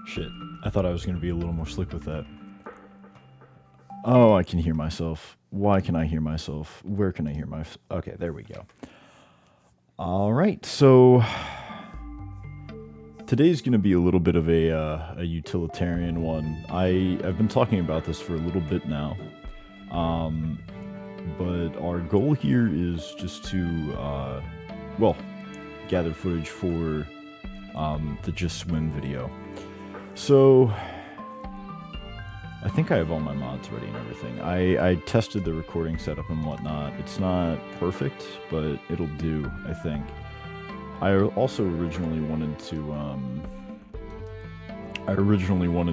Shit, I thought I was going to be a little more slick with that. Oh, I can hear myself. Why can I hear myself? Where can I hear myself? Okay, there we go. All right, so today's going to be a little bit of a utilitarian one. I've been talking about this for a little bit now, but our goal here is just to, well, gather footage for the Just Swim video. So I think I have all my mods ready and everything. I tested the recording setup and whatnot. It's not perfect, but it'll do, I think. I also originally wanted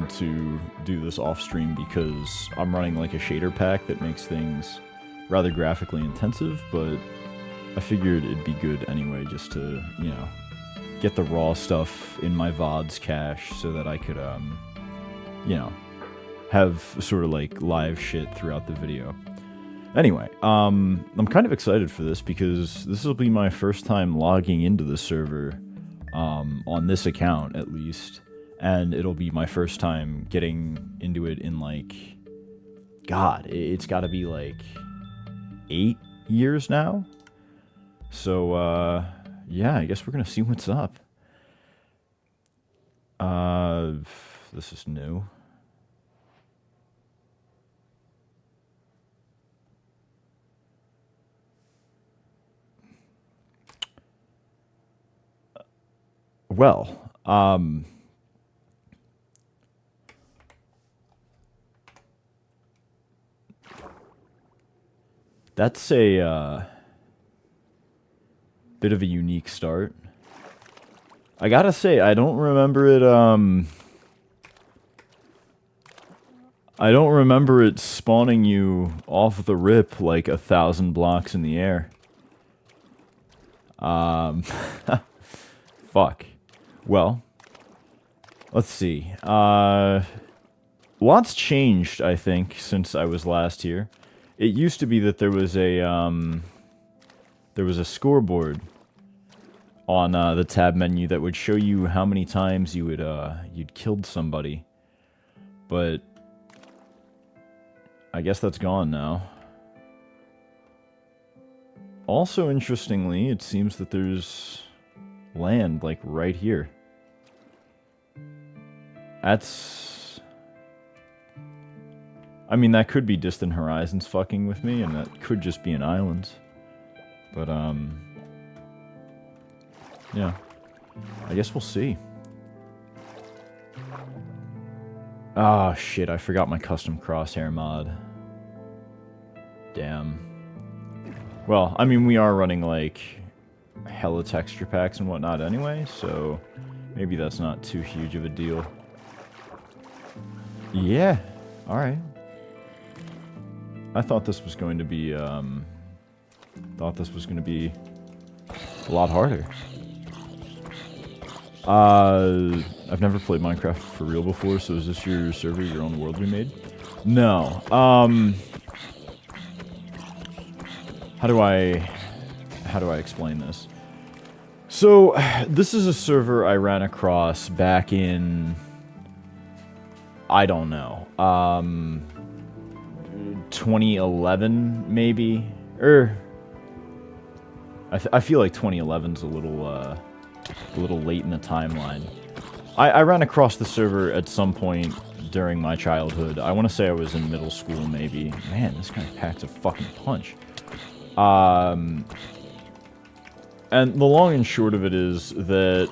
to do this off stream because I'm running like a shader pack that makes things rather graphically intensive, but I figured it'd be good anyway just to, you know, get the raw stuff in my VODs cache so that I could, you know, have sort of like live shit throughout the video. Anyway, I'm kind of excited for this because this will be my first time logging into the server, on this account at least, and it'll be my first time getting into it in like, God, it's gotta be like 8 years now. So, yeah, I guess we're gonna see what's up. This is new. Well, that's a, bit of a unique start. I gotta say, I don't remember it, I don't remember it spawning you off the rip like 1,000 blocks in the air. Fuck. Well, let's see. Lots changed, I think, since I was last here. It used to be that there was a scoreboard on the tab menu that would show you how many times you would you'd killed somebody, but I guess that's gone now. Also, interestingly, it seems that there's land like right here. That's, I mean, that could be Distant Horizons fucking with me, and that could just be an island. But yeah, I guess we'll see. Ah, shit, I forgot my custom crosshair mod. Damn. Well, I mean, we are running, like, hella texture packs and whatnot anyway, so maybe that's not too huge of a deal. Yeah, alright. I thought this was going to be, a lot harder. I've never played Minecraft for real before, so is this your server, your own world we made? No. How do I explain this? So, this is a server I ran across back in... I don't know. 2011, maybe? I feel like 2011's a little late in the timeline. I ran across the server at some point during my childhood. I want to say I was in middle school, maybe. Man, this guy packs a fucking punch. And the long and short of it is that,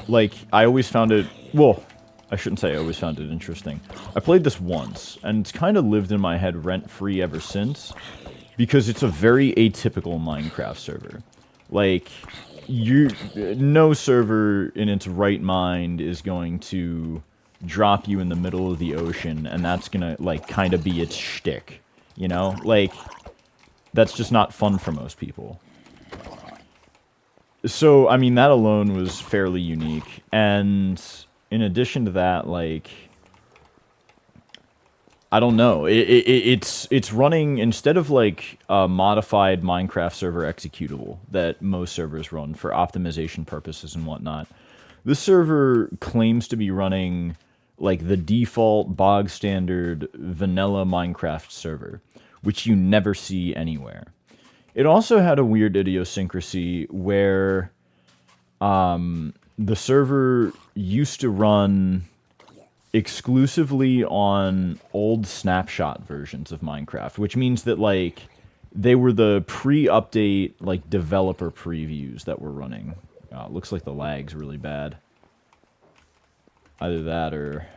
like, I always found it... Well, I shouldn't say I always found it interesting. I played this once, and it's kind of lived in my head rent-free ever since, because it's a very atypical Minecraft server. Like, no server in its right mind is going to drop you in the middle of the ocean, and that's gonna, like, kind of be its shtick, you know? Like, that's just not fun for most people. So, I mean, that alone was fairly unique, and in addition to that, like, I don't know, it's running, instead of, like, a modified Minecraft server executable that most servers run for optimization purposes and whatnot, this server claims to be running, like, the default, bog standard, vanilla Minecraft server, which you never see anywhere. It also had a weird idiosyncrasy where the server used to run exclusively on old snapshot versions of Minecraft, which means that, like, they were the pre-update, like, developer previews that were running. It looks like the lag's really bad. Either that or...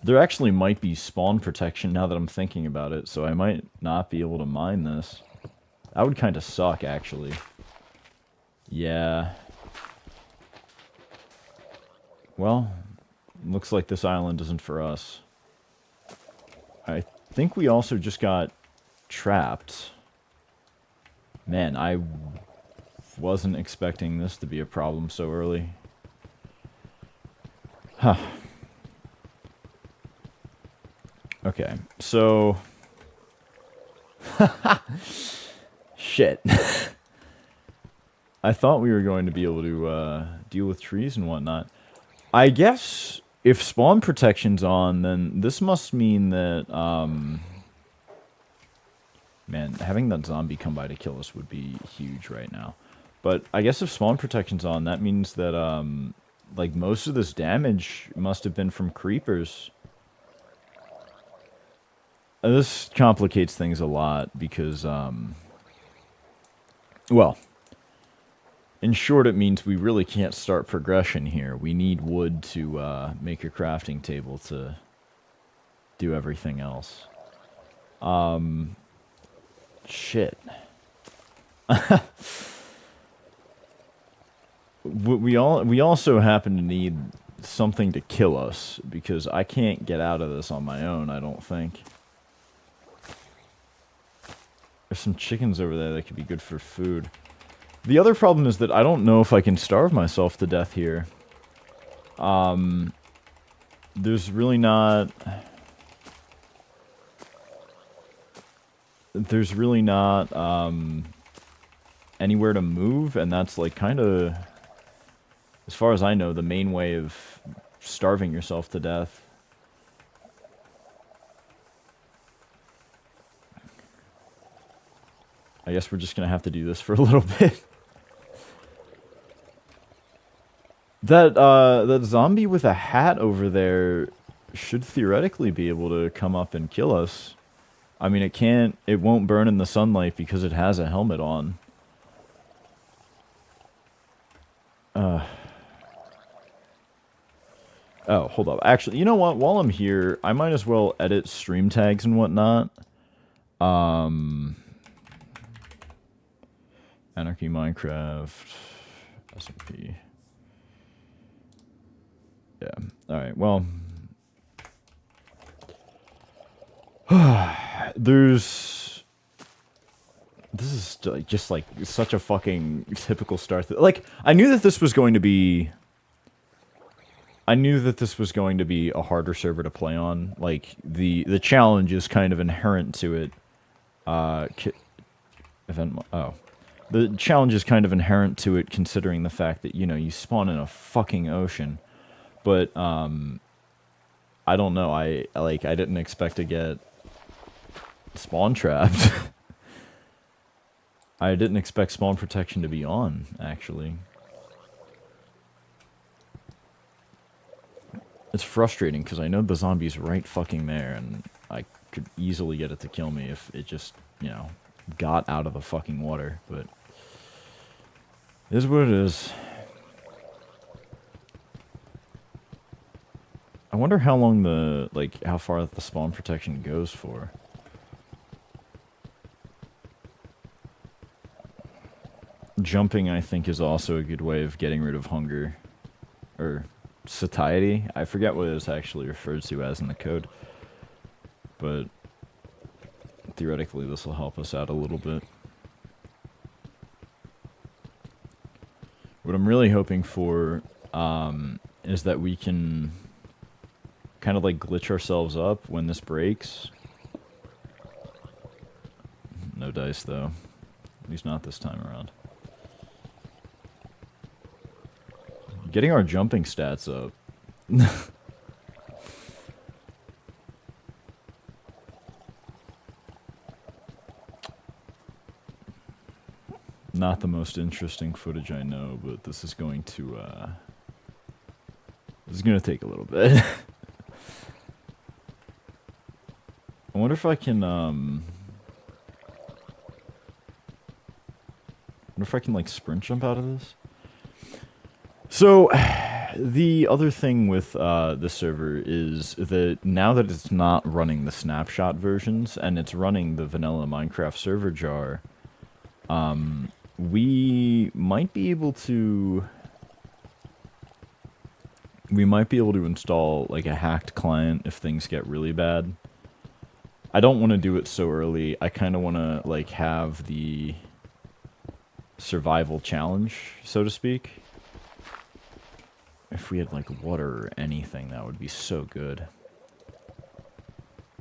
There actually might be spawn protection now that I'm thinking about it, so I might not be able to mine this. That would kind of suck, actually. Yeah. Well, looks like this island isn't for us. I think we also just got trapped. Man, I wasn't expecting this to be a problem so early. Huh. Okay, so... Shit. I thought we were going to be able to deal with trees and whatnot. I guess if spawn protection's on, then this must mean that, man, having that zombie come by to kill us would be huge right now. But I guess if spawn protection's on, that means that, like, most of this damage must have been from creepers. This complicates things a lot because, well, in short, it means we really can't start progression here. We need wood to make a crafting table to do everything else. Shit. we also happen to need something to kill us, because I can't get out of this on my own, I don't think. There's some chickens over there that could be good for food. The other problem is that I don't know if I can starve myself to death here. There's really not... There's really not, anywhere to move, and that's, like, kind of, as far as I know, the main way of starving yourself to death. I guess we're just gonna have to do this for a little bit. That zombie with a hat over there should theoretically be able to come up and kill us. I mean, it won't burn in the sunlight because it has a helmet on. Oh, hold up. Actually, you know what? While I'm here, I might as well edit stream tags and whatnot. Anarchy Minecraft, SMP. Yeah. Alright, well. This is just like such a fucking typical start. Like, I knew that this was going to be... I knew that this was going to be a harder server to play on. Like, the challenge is kind of inherent to it. Event... Oh. The challenge is kind of inherent to it, considering the fact that, you know, you spawn in a fucking ocean. But, I don't know, I didn't expect to get spawn trapped. I didn't expect spawn protection to be on, actually. It's frustrating, because I know the zombie's right fucking there, and I could easily get it to kill me if it just, you know, got out of the fucking water, but it is what it is. I wonder how long the, like, how far the spawn protection goes for. Jumping, I think, is also a good way of getting rid of hunger. Or satiety. I forget what it is actually referred to as in the code. But theoretically, this will help us out a little bit. What I'm really hoping for is that we can kind of like glitch ourselves up when this breaks. No dice, though. At least not this time around. Getting our jumping stats up. Not the most interesting footage I know, but this is going to, this is going to take a little bit. I wonder if I can, like, sprint jump out of this? So, the other thing with this server is that now that it's not running the snapshot versions, and it's running the vanilla Minecraft server jar, we might be able to install, like, a hacked client if things get really bad. I don't want to do it so early. I kind of want to, like, have the survival challenge, so to speak. If we had, like, water or anything, that would be so good.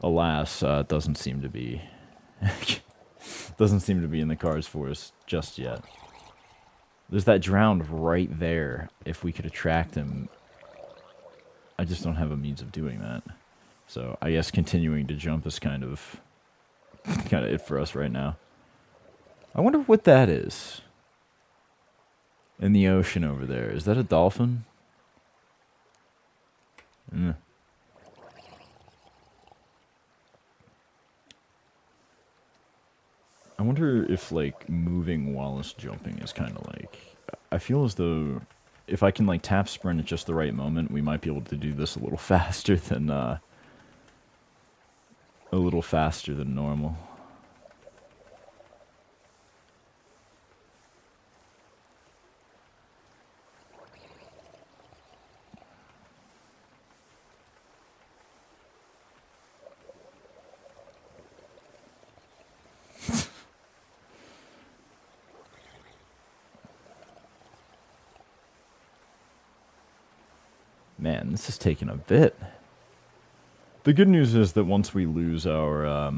Alas, it doesn't seem to be... doesn't seem to be in the cards for us just yet. There's that drowned right there. If we could attract him... I just don't have a means of doing that. So, I guess continuing to jump is kind of it for us right now. I wonder what that is. In the ocean over there. Is that a dolphin? Mm. I wonder if, like, moving whilst jumping is kind of like... I feel as though if I can, like, tap sprint at just the right moment, we might be able to do this a little faster than, normal. Man, this is taking a bit. The good news is that once we lose our,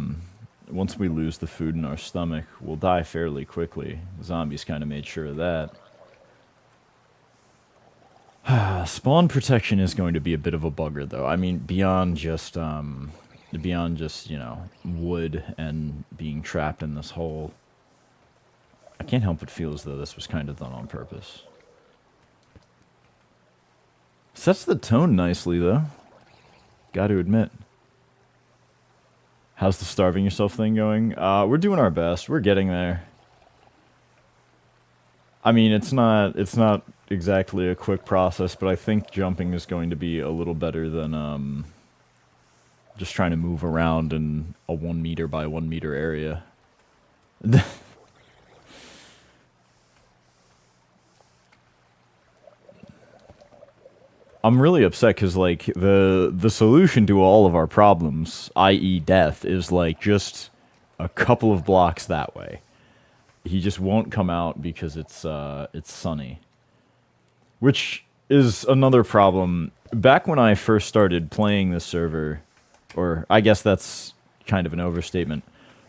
once we lose the food in our stomach, we'll die fairly quickly. The zombies kind of made sure of that. Spawn protection is going to be a bit of a bugger, though. I mean, beyond just, you know, wood and being trapped in this hole. I can't help but feel as though this was kind of done on purpose. Sets the tone nicely, though. Got to admit. How's the starving yourself thing going? We're doing our best. We're getting there. I mean, it's not exactly a quick process, but I think jumping is going to be a little better than just trying to move around in a 1 meter by 1 meter area. I'm really upset because, like, the solution to all of our problems, i.e. death, is, like, just a couple of blocks that way. He just won't come out because it's sunny. Which is another problem. Back when I first started playing this server, or I guess that's kind of an overstatement,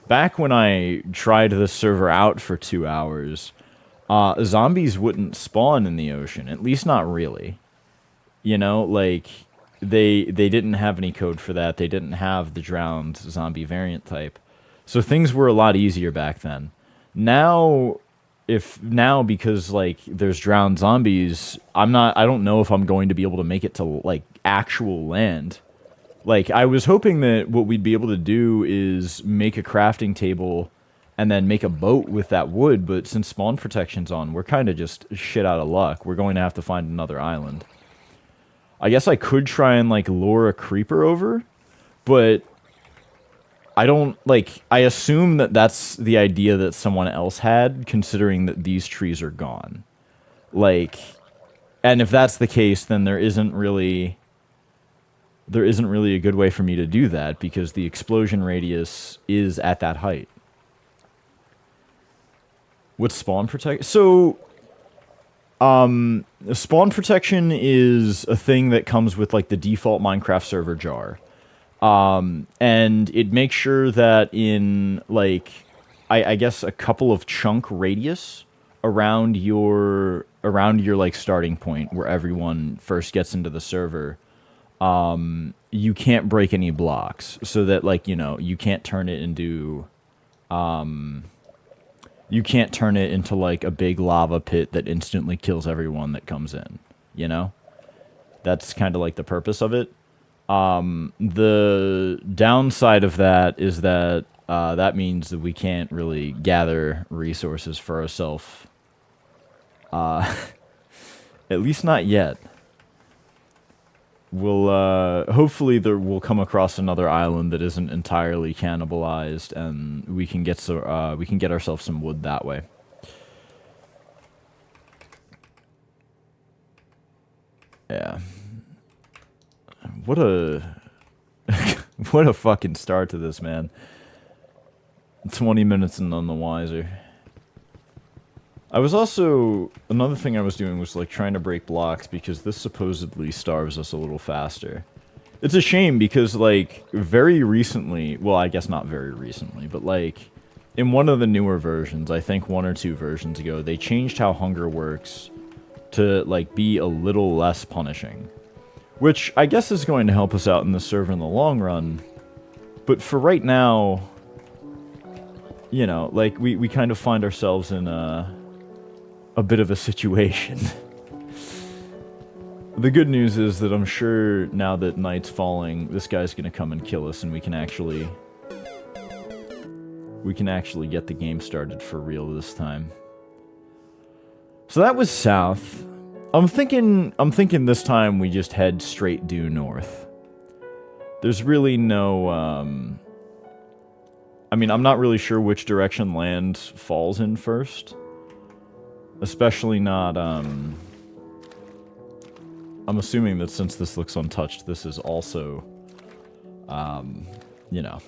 back when I tried this server out for 2 hours, zombies wouldn't spawn in the ocean. At least not really. You know, like, they didn't have any code for that. They didn't have the drowned zombie variant type. So things were a lot easier back then. Now, because, like, there's drowned zombies, I don't know if I'm going to be able to make it to, like, actual land. Like, I was hoping that what we'd be able to do is make a crafting table and then make a boat with that wood, but since spawn protection's on, we're kind of just shit out of luck. We're going to have to find another island. I guess I could try and, like, lure a creeper over, but I don't, like, I assume that that's the idea that someone else had, considering that these trees are gone. Like, and if that's the case, then there isn't really a good way for me to do that, because the explosion radius is at that height. What's spawn protection? So, spawn protection is a thing that comes with, like, the default Minecraft server jar. And it makes sure that in, like, I guess a couple of chunk radius around your, like, starting point where everyone first gets into the server, you can't break any blocks, so that, like, you know, you can't turn it into, like, a big lava pit that instantly kills everyone that comes in, you know? That's kind of like the purpose of it. The downside of that is that, that means that we can't really gather resources for ourselves. At least not yet. We'll, hopefully we'll come across another island that isn't entirely cannibalized, and we can get ourselves some wood that way. Yeah. What a what a fucking start to this, man. 20 minutes and none the wiser. I was also, another thing I was doing was, like, trying to break blocks, because this supposedly starves us a little faster. It's a shame, because, like, very recently, well, I guess not very recently, but, like, in one of the newer versions, I think 1 or 2 versions ago, they changed how hunger works to, like, be a little less punishing. Which I guess is going to help us out in the server in the long run. But for right now, you know, like, we kind of find ourselves in a bit of a situation. The good news is that I'm sure now that night's falling, this guy's gonna come and kill us, and we can actually get the game started for real this time. So that was south. I'm thinking this time we just head straight due north. There's really no, I mean, I'm not really sure which direction land falls in first. Especially not, I'm assuming that since this looks untouched, this is also, you know,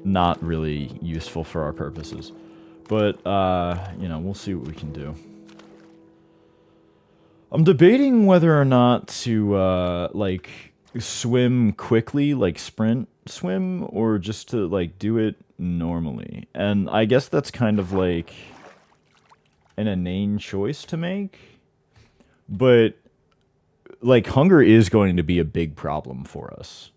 not really useful for our purposes. But, you know, we'll see what we can do. I'm debating whether or not to, like, swim quickly, like sprint swim, or just to, like, do it normally. And I guess that's kind of, like, an inane choice to make. But, like, hunger is going to be a big problem for us.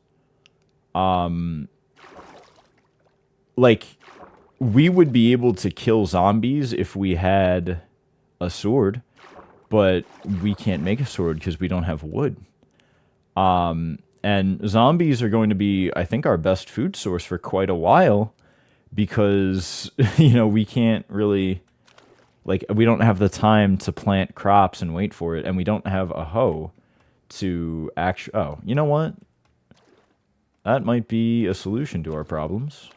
Like, we would be able to kill zombies if we had a sword, but we can't make a sword because we don't have wood. And zombies are going to be, I think, our best food source for quite a while, because, you know, we can't really, like, we don't have the time to plant crops and wait for it, and we don't have a hoe to actually, oh, you know what? That might be a solution to our problems.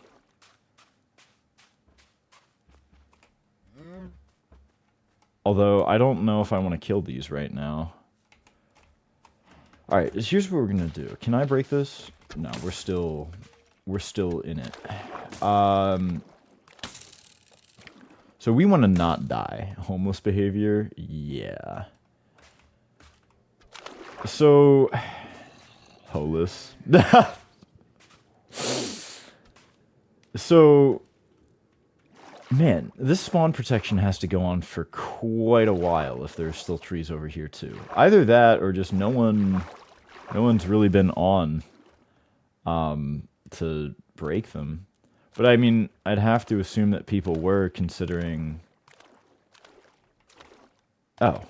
Although, I don't know if I want to kill these right now. Alright, here's what we're gonna do. Can I break this? No, we're still in it. So we want to not die. Homeless behavior? Yeah. So... Holus. So, man, this spawn protection has to go on for quite a while if there's still trees over here too. Either that or just no one's really been on to break them. But I mean, I'd have to assume that people were considering... Oh.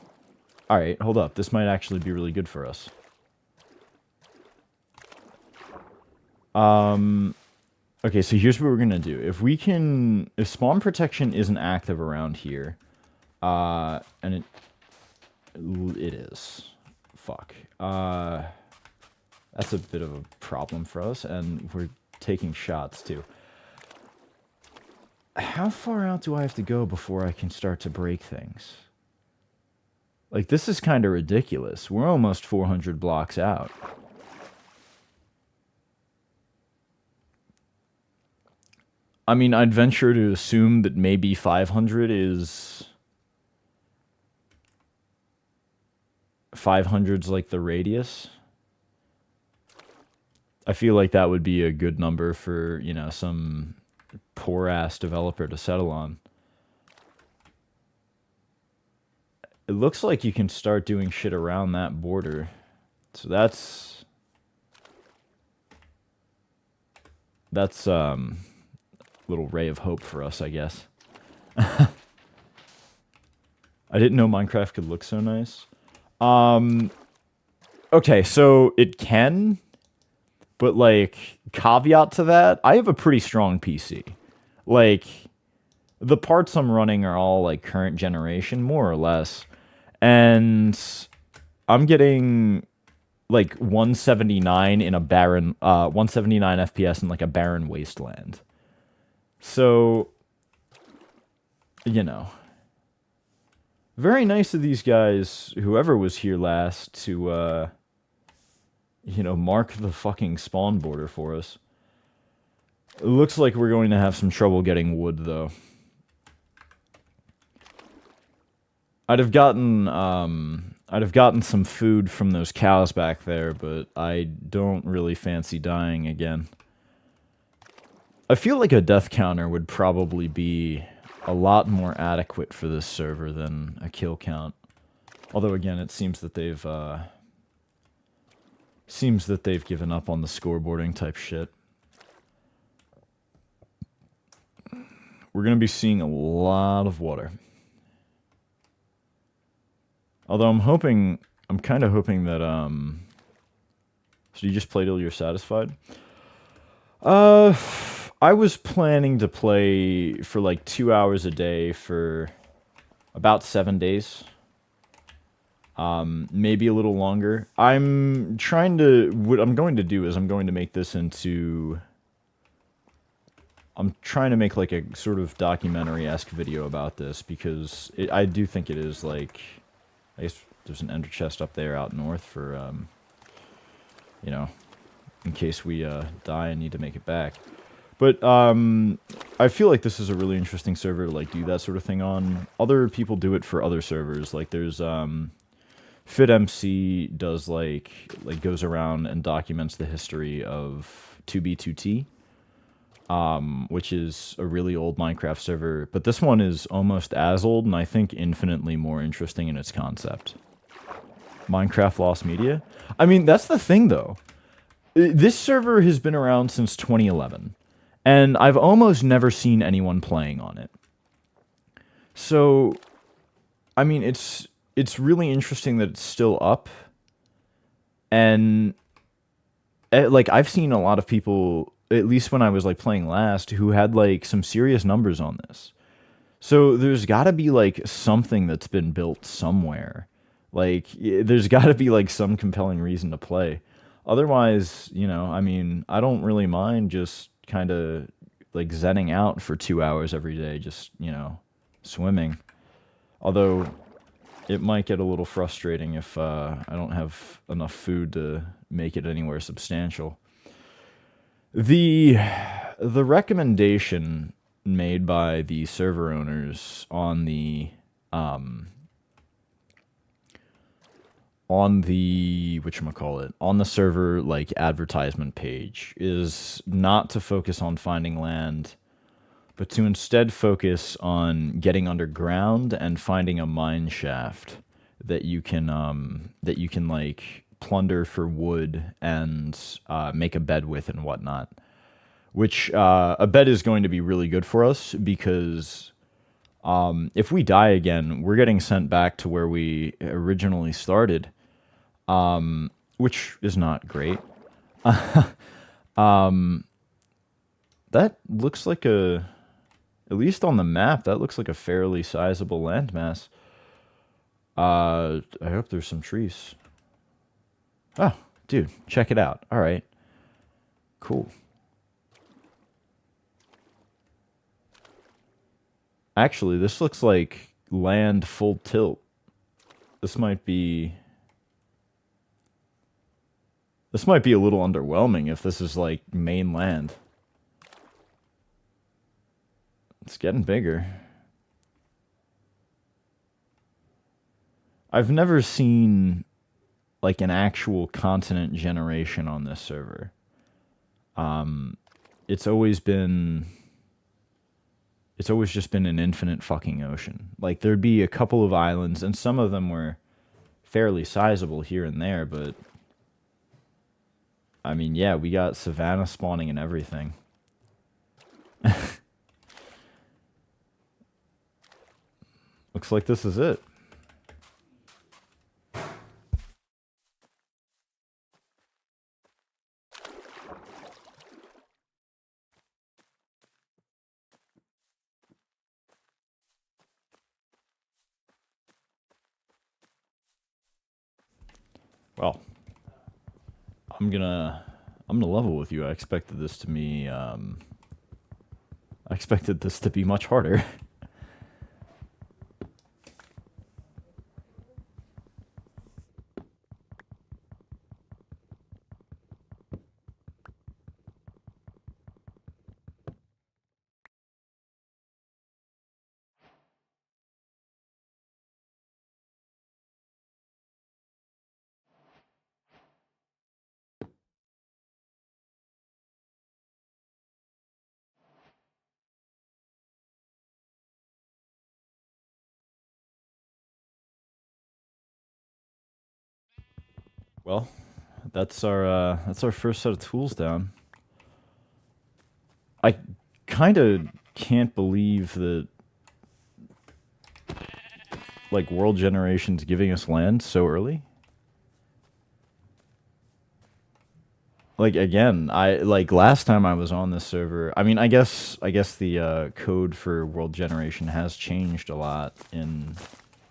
Alright, hold up. This might actually be really good for us. Okay, so here's what we're gonna do. If spawn protection isn't active around here, and it is. Fuck. That's a bit of a problem for us, and we're taking shots too. How far out do I have to go before I can start to break things? Like, this is kind of ridiculous. We're almost 400 blocks out. I mean, I'd venture to assume that maybe 500 is... 500's like the radius. I feel like that would be a good number for, you know, some poor-ass developer to settle on. It looks like you can start doing shit around that border. So that's little ray of hope for us, I guess. I didn't know Minecraft could look so nice. Okay, so it can, but like, caveat to that, I have a pretty strong PC. Like, the parts I'm running are all like current generation, more or less. And I'm getting like 179 in a barren 179 FPS in like a barren wasteland. So, you know, very nice of these guys, whoever was here last, to you know, mark the fucking spawn border for us. It looks like we're going to have some trouble getting wood though. I'd have gotten some food from those cows back there, but I don't really fancy dying again. I feel like a death counter would probably be a lot more adequate for this server than a kill count. Although again, it seems that they've given up on the scoreboarding type shit. We're gonna be seeing a lot of water. Although I'm kind of hoping that, so you just play till you're satisfied? I was planning to play for like 2 hours a day for about 7 days. Maybe a little longer. What I'm going to do is I'm going to make this into... I'm trying to make like a sort of documentary-esque video about this, because I do think it is like... I guess there's an ender chest up there out north for, you know, in case we die and need to make it back. But I feel like this is a really interesting server to like do that sort of thing on. Other people do it for other servers. Like there's FitMC does like goes around and documents the history of 2B2T. Which is a really old Minecraft server, but this one is almost as old and I think infinitely more interesting in its concept. Minecraft Lost Media? I mean, that's the thing though. This server has been around since 2011, and I've almost never seen anyone playing on it. So, I mean, it's really interesting that it's still up, and like I've seen a lot of people, at least when I was like playing last, who had like some serious numbers on this. So there's got to be like something that's been built somewhere. Like there's got to be like some compelling reason to play. Otherwise, you know, I mean, I don't really mind just kind of like zenning out for 2 hours every day, just, you know, swimming. Although it might get a little frustrating if I don't have enough food to make it anywhere substantial. The recommendation made by the server owners on the on the whatchamacallit, on the server like advertisement page is not to focus on finding land, but to instead focus on getting underground and finding a mine shaft that you can like plunder for wood and make a bed with and whatnot. Which a bed is going to be really good for us because if we die again, we're getting sent back to where we originally started, which is not great. That looks like at least on the map, that looks like a fairly sizable landmass. I hope there's some trees. Oh, dude, check it out. All right, cool. Actually, this looks like land full tilt. This might be a little underwhelming if this is like main land. It's getting bigger. I've never seen like an actual continent generation on this server. It's always just been an infinite fucking ocean. Like there'd be a couple of islands and some of them were fairly sizable here and there, but I mean, yeah, we got savanna spawning and everything. Looks like this is it. Well, I'm gonna level with you. I expected this to be much harder. Well, that's our first set of tools down. I kind of can't believe that like World Generation's giving us land so early. Like again, I like last time I was on this server. I mean, I guess the code for World Generation has changed a lot in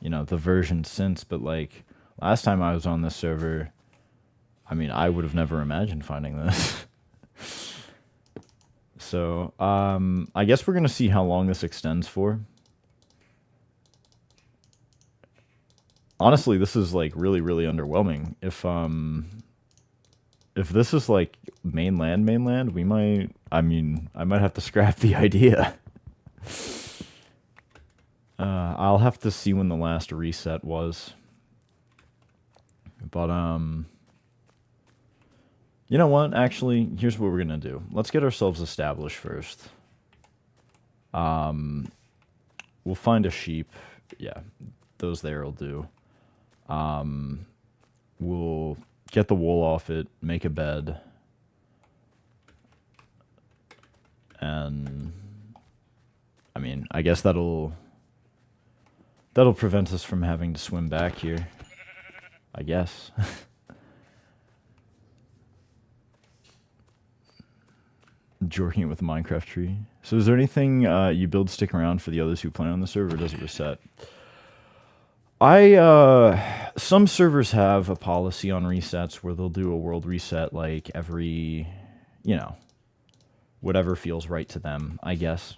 the version since, but like last time I was on this server, I mean, I would have never imagined finding this. So, I guess we're gonna see how long this extends for. Honestly, this is like really, really underwhelming. If this is like mainland, we might. I mean, I might have to scrap the idea. I'll have to see when the last reset was. But you know what? Actually, here's what we're gonna do. Let's get ourselves established first. We'll find a sheep. Yeah, those there'll do. We'll get the wool off it, make a bed, and I mean, I guess that'll prevent us from having to swim back here. I guess. Jorking it with a Minecraft tree. So is there anything you build stick around for the others who play on the server, or does it reset? Some servers have a policy on resets where they'll do a world reset like every, whatever feels right to them, I guess.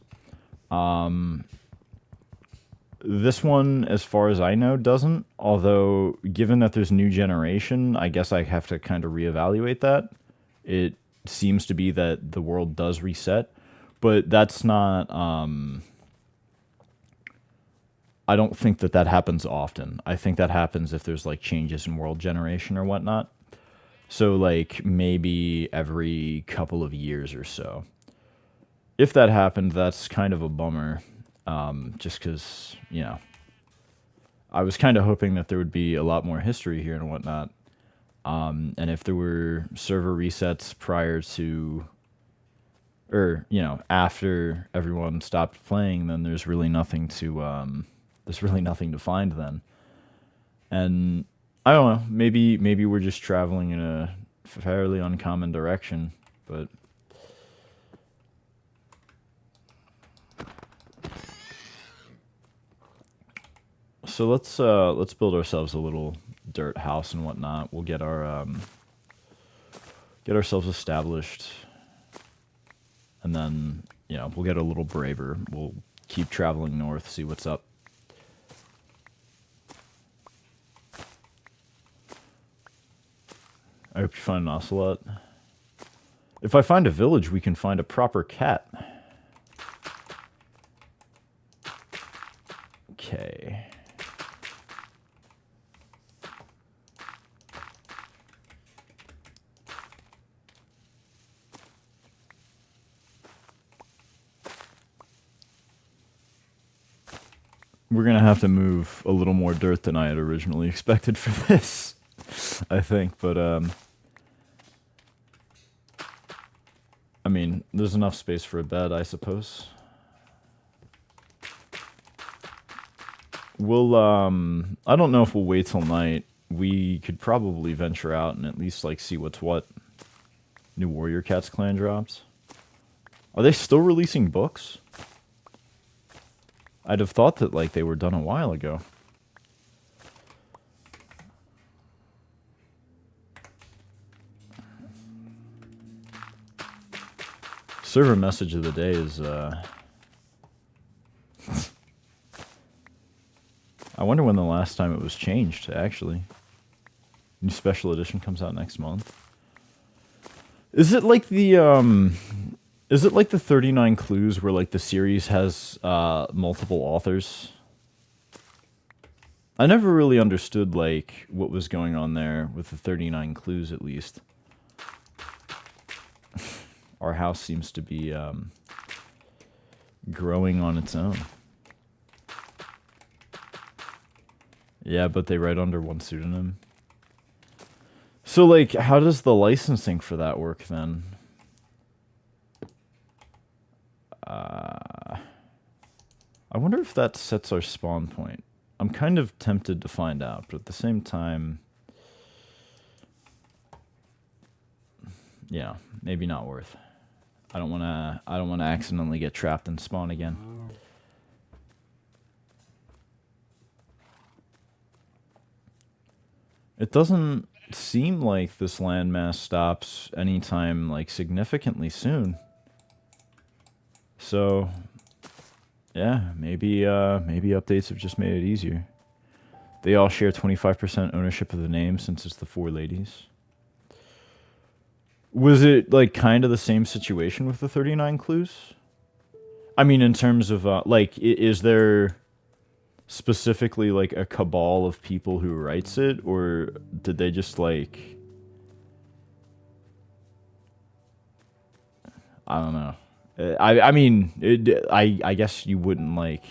This one, as far as I know, doesn't. Although, given that there's new generation, I guess I have to kind of reevaluate that. It seems to be that the world does reset, but that's not I don't think that that happens often. I think that happens if there's like changes in world generation or whatnot. So like maybe every couple of years or so. If that happened, that's kind of a bummer. Just because, you know, I was kind of hoping that there would be a lot more history here and whatnot. And if there were server resets prior to, or, you know, after everyone stopped playing, then there's really nothing to, there's really nothing to find then. And I don't know, maybe we're just traveling in a fairly uncommon direction, but so let's build ourselves a little dirt house and whatnot. We'll get our get ourselves established, and then, you know, we'll get a little braver. We'll keep traveling north, see what's up. I hope you find an ocelot. If I find a village, we can find a proper cat. Okay. We're gonna have to move a little more dirt than I had originally expected for this, I think, but I mean, there's enough space for a bed, I suppose. We'll, I don't know if we'll wait till night. We could probably venture out and at least, like, see what's what. New Warrior Cats clan drops. Are they still releasing books? I'd have thought that, like, they were done a while ago. Server message of the day is, I wonder when the last time it was changed, actually. New special edition comes out next month. Is it like the, is it like the 39 Clues where, like, the series has, multiple authors? I never really understood, like, what was going on there with the 39 Clues, at least. Our house seems to be, growing on its own. Yeah, but they write under one pseudonym. So, like, how does the licensing for that work, then? I wonder if that sets our spawn point. I'm kind of tempted to find out, but at the same time, yeah, maybe not worth. I don't wanna accidentally get trapped and spawn again. It doesn't seem like this landmass stops anytime, like, significantly soon. So, yeah, maybe updates have just made it easier. They all share 25% ownership of the name since it's the four ladies. Was it, like, kind of the same situation with the 39 Clues? I mean, in terms of, like, is there specifically, like, a cabal of people who writes it, or did they just, like, I don't know. I mean, I guess you wouldn't, like,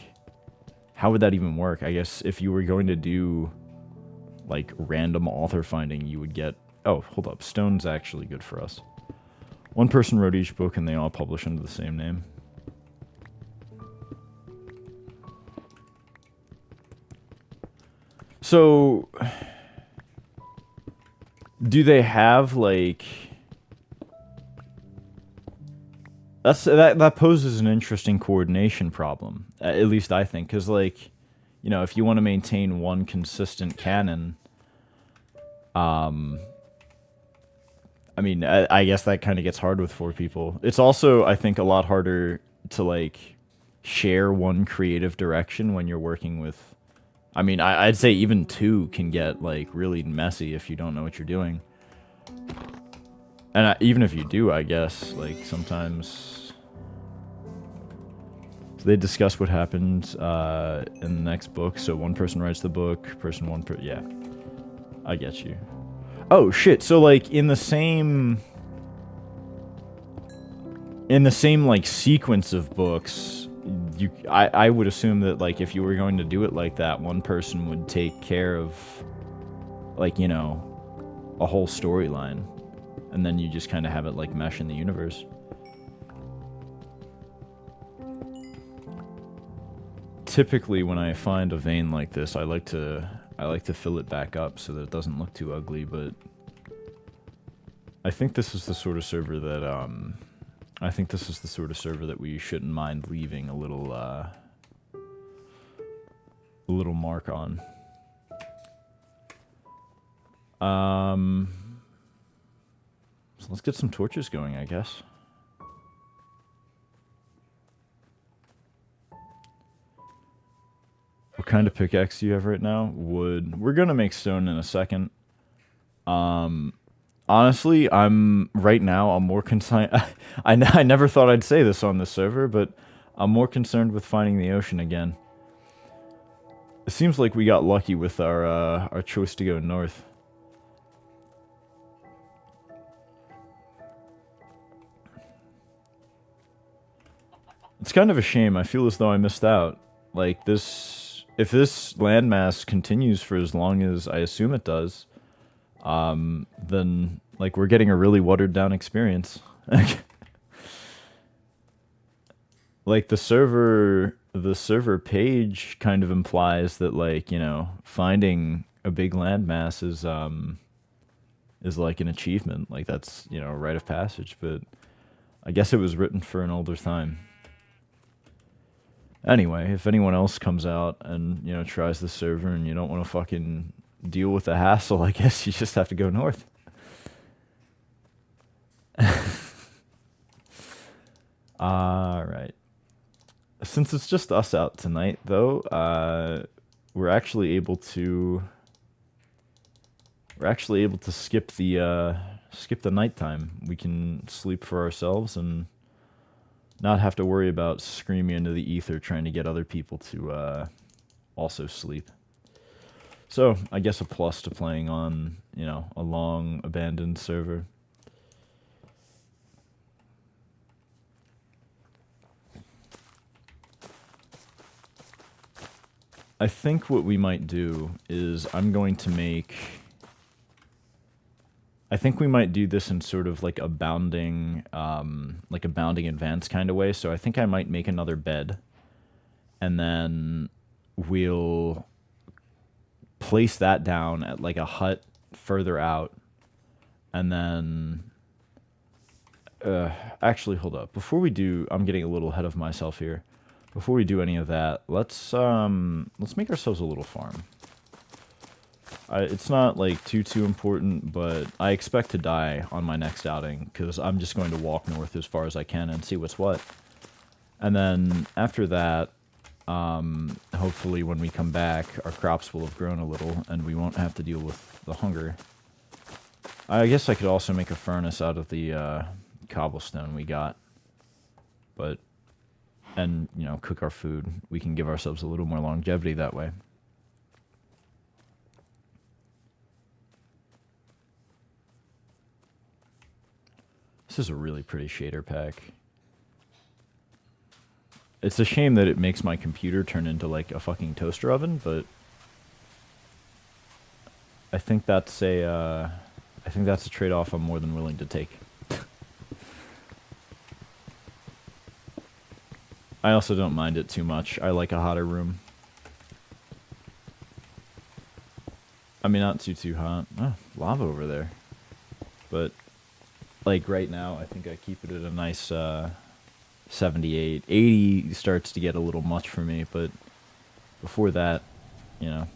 how would that even work? I guess if you were going to do, like, random author finding, you would get, oh, hold up, stone's actually good for us. One person wrote each book and they all publish under the same name. So, do they have, like, that poses an interesting coordination problem, at least I think, because, like, you know, if you want to maintain one consistent canon, I mean, I guess that kind of gets hard with four people. It's also, I think, a lot harder to, like, share one creative direction when you're working with, I mean, I'd say even two can get, like, really messy if you don't know what you're doing. And even if you do, I guess, like, sometimes They discuss what happened in the next book. So one person writes the book, yeah. I get you. Oh shit, so like in the same like sequence of books, I would assume that like if you were going to do it like that, one person would take care of like, you know, a whole storyline, and then you just kind of have it like mesh in the universe. Typically when I find a vein like this, I like to fill it back up so that it doesn't look too ugly, but I think this is the sort of server that we shouldn't mind leaving a little mark on. So let's get some torches going, I guess. What kind of pickaxe do you have right now? Wood. We're gonna make stone in a second. Honestly, I'm more concerned. I never thought I'd say this on this server, but I'm more concerned with finding the ocean again. It seems like we got lucky with our choice to go north. It's kind of a shame. I feel as though I missed out. Like this, if this landmass continues for as long as I assume it does, then like we're getting a really watered down experience. Like the server page kind of implies that, like, you know, finding a big landmass is like an achievement. Like that's, you know, a rite of passage, but I guess it was written for an older time. Anyway, if anyone else comes out and, you know, tries the server and you don't want to fucking deal with the hassle, I guess you just have to go north. Alright. Since it's just us out tonight, though, we're actually able to skip the nighttime. We can sleep for ourselves and not have to worry about screaming into the ether trying to get other people to also sleep. So, I guess a plus to playing on, you know, a long abandoned server. I think what we might do is I think we might do this in sort of like a bounding advance kind of way. So I think I might make another bed, and then we'll place that down at like a hut further out, and then actually hold up. Before we do, I'm getting a little ahead of myself here. Before we do any of that, let's make ourselves a little farm. It's not like too important, but I expect to die on my next outing because I'm just going to walk north as far as I can and see what's what. And then after that, hopefully when we come back, our crops will have grown a little and we won't have to deal with the hunger. I guess I could also make a furnace out of the cobblestone we got, and, you know, cook our food. We can give ourselves a little more longevity that way. This is a really pretty shader pack. It's a shame that it makes my computer turn into like a fucking toaster oven, but I think that's a trade-off I'm more than willing to take. I also don't mind it too much. I like a hotter room. I mean, not too hot. Oh, lava over there. But like right now, I think I keep it at a nice 78. 80 starts to get a little much for me, but before that, you know.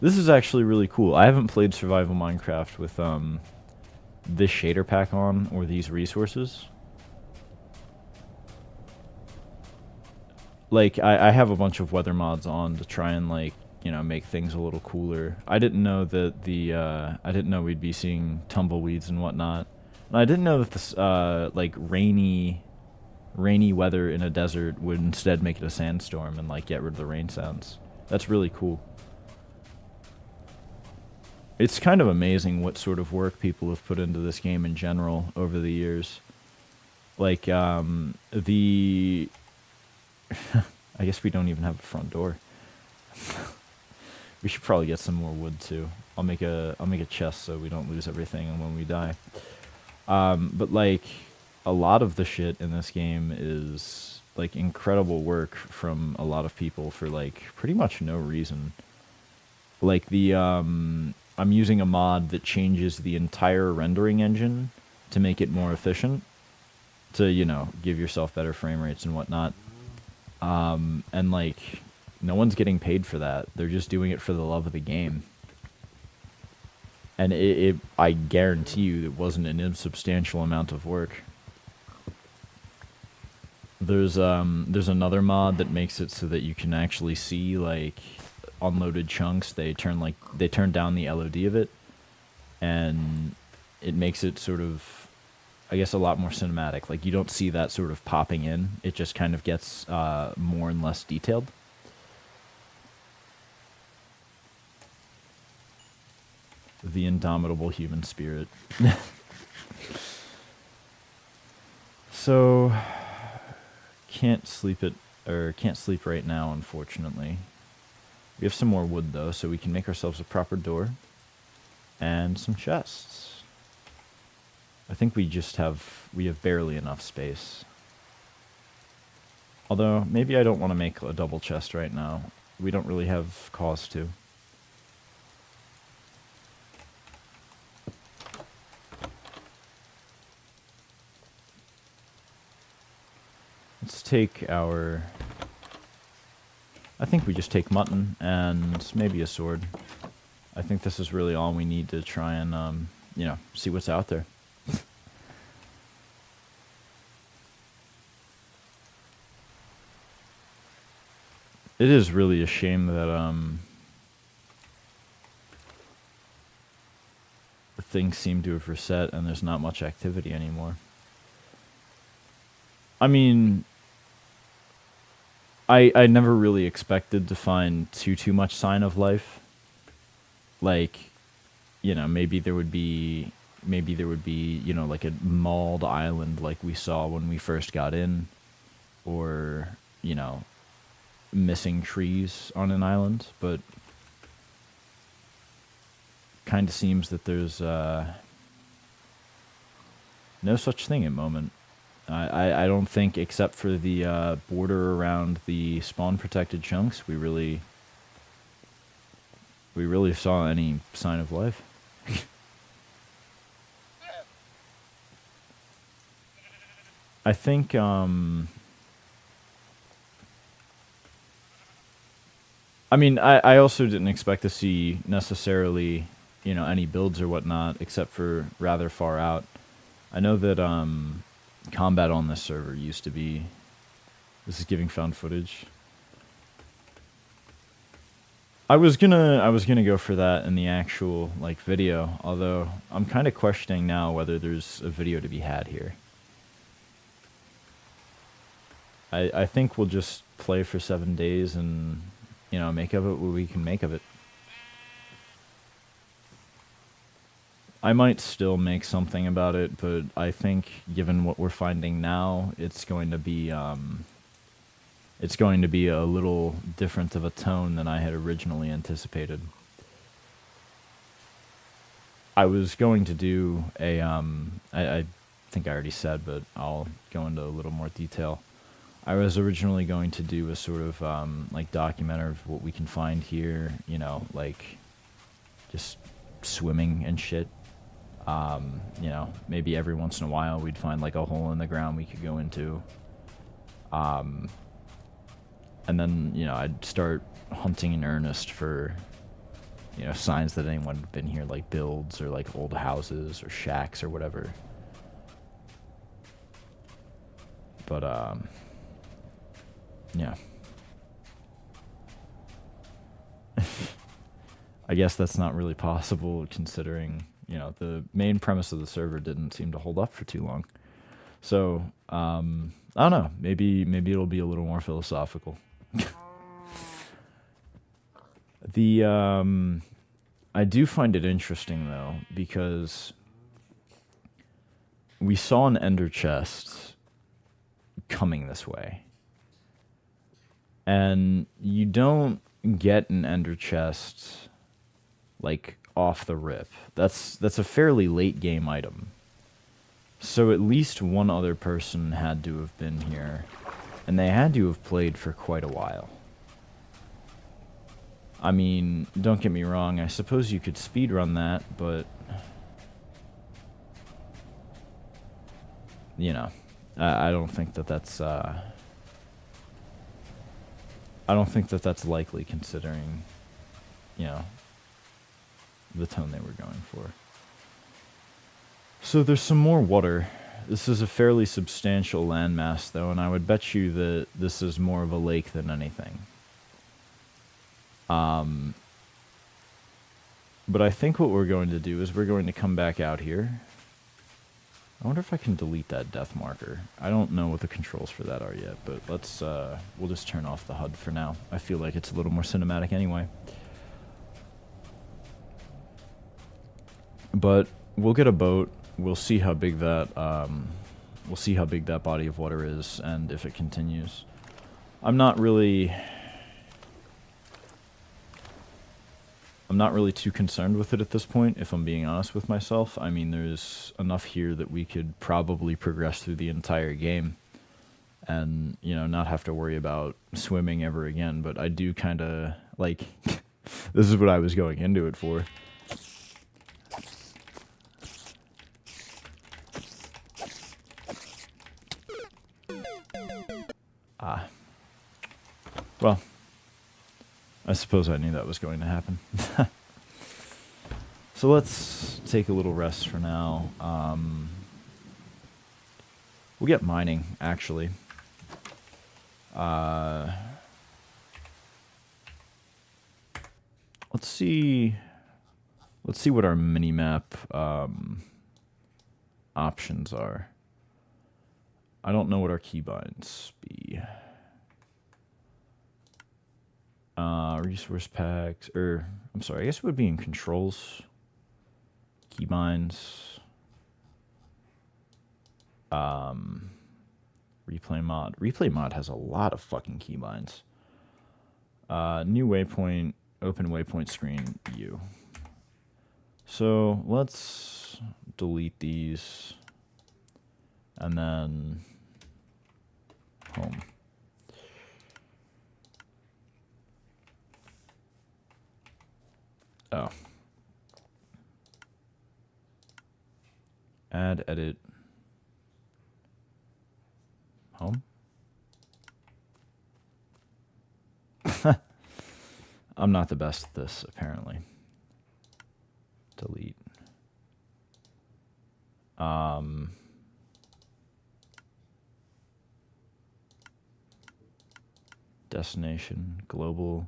This is actually really cool. I haven't played Survival Minecraft with this shader pack on or these resources. Like, I have a bunch of weather mods on to try and, like, you know, make things a little cooler. I didn't know that I didn't know we'd be seeing tumbleweeds and whatnot. And I didn't know that this, like, rainy rainy weather in a desert would instead make it a sandstorm and like get rid of the rain sounds. That's really cool. It's kind of amazing what sort of work people have put into this game in general over the years. Like, the... I guess we don't even have a front door. We should probably get some more wood, too. I'll make a chest so we don't lose everything when we die. But, like, a lot of the shit in this game is, like, incredible work from a lot of people for, like, pretty much no reason. Like, the, I'm using a mod that changes the entire rendering engine to make it more efficient, to, you know, give yourself better frame rates and whatnot. And, like, no one's getting paid for that. They're just doing it for the love of the game. And I guarantee you it wasn't an insubstantial amount of work. There's another mod that makes it so that you can actually see, like, unloaded chunks. They turn down the LOD of it, and it makes it sort of, I guess, a lot more cinematic. Like, you don't see that sort of popping in. It just kind of gets more and less detailed. The indomitable human spirit. So, can't sleep right now, unfortunately. We have some more wood, though, so we can make ourselves a proper door and some chests. I think we have barely enough space. Although, maybe I don't want to make a double chest right now. We don't really have cause to. Let's take our... I think we just take mutton and maybe a sword. I think this is really all we need to try and, you know, see what's out there. It is really a shame that, things seem to have reset and there's not much activity anymore. I mean... I never really expected to find too much sign of life. Like, you know, maybe there would be, you know, like a mauled island like we saw when we first got in, or, you know, missing trees on an island, but kind of seems that there's no such thing at the moment. I don't think, except for the border around the spawn-protected chunks, we really saw any sign of life. I think, I mean, I also didn't expect to see necessarily, you know, any builds or whatnot, except for rather far out. I know that, combat on this server used to be... This is giving found footage. I was gonna go for that in the actual, like, video, although I'm kind of questioning now whether there's a video to be had here. I think we'll just play for 7 days and, you know, make of it what we can make of it. I might still make something about it, but I think, given what we're finding now, it's going to be a little different of a tone than I had originally anticipated. I was going to do a, I think I already said, but I'll go into a little more detail. I was originally going to do a sort of, like, documentary of what we can find here, you know, like, just swimming and shit. You know, maybe every once in a while we'd find, like, a hole in the ground we could go into. And then, you know, I'd start hunting in earnest for, you know, signs that anyone had been here, like builds or, like, old houses or shacks or whatever. But, yeah. I guess that's not really possible, considering, you know, the main premise of the server didn't seem to hold up for too long. So, I don't know. Maybe it'll be a little more philosophical. I do find it interesting though, because we saw an ender chest coming this way. And you don't get an ender chest like off the rip. That's a fairly late game item. So at least one other person had to have been here, and they had to have played for quite a while. I mean, don't get me wrong, I suppose you could speedrun that, but you know, I don't think that that's I don't think that that's likely, considering, you know, the tone they were going for. So there's some more water. This is a fairly substantial landmass, though, and I would bet you that this is more of a lake than anything. But I think what we're going to do is we're going to come back out here. I wonder if I can delete that death marker. I don't know what the controls for that are yet, but let's, we'll just turn off the HUD for now. I feel like it's a little more cinematic anyway. But we'll get a boat. We'll see how big that, we'll see how big that body of water is, and if it continues. I'm not really too concerned with it at this point, if I'm being honest with myself. I mean, there's enough here that we could probably progress through the entire game and, you know, not have to worry about swimming ever again. But I do kind of, like, this is what I was going into it for. Well, I suppose I knew that was going to happen. So let's take a little rest for now. We'll get mining, actually. Let's see what our mini-map options are. I don't know what our keybinds be. Resource packs, or I'm sorry, I guess it would be in controls. Keybinds. Replay mod. Replay mod has a lot of fucking keybinds. New waypoint, open waypoint screen, U. So let's delete these, and then home. Oh. Add, edit, home. I'm not the best at this, apparently. Delete. Destination, global.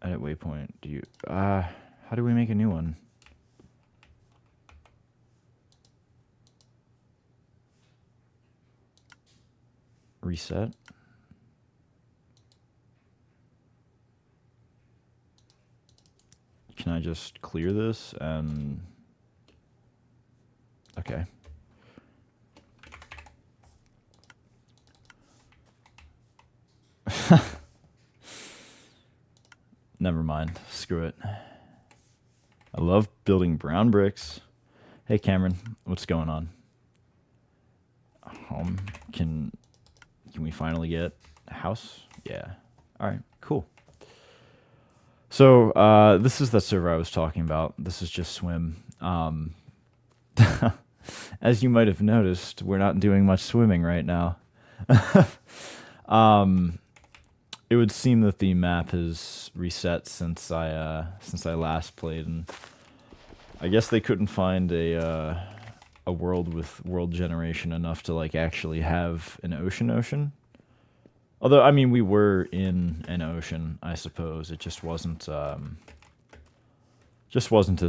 Edit waypoint. Do you how do we make a new one? Reset. Can I just clear this and okay. Never mind. Screw it. I love building brown bricks. Hey, Cameron, what's going on? Home. Can we finally get a house? Yeah. All right. Cool. So this is the server I was talking about. This is just swim. As you might have noticed, we're not doing much swimming right now. It would seem that the map has reset since I last played, and I guess they couldn't find a world with world generation enough to like actually have an ocean. Although I mean we were in an ocean, I suppose. It just wasn't as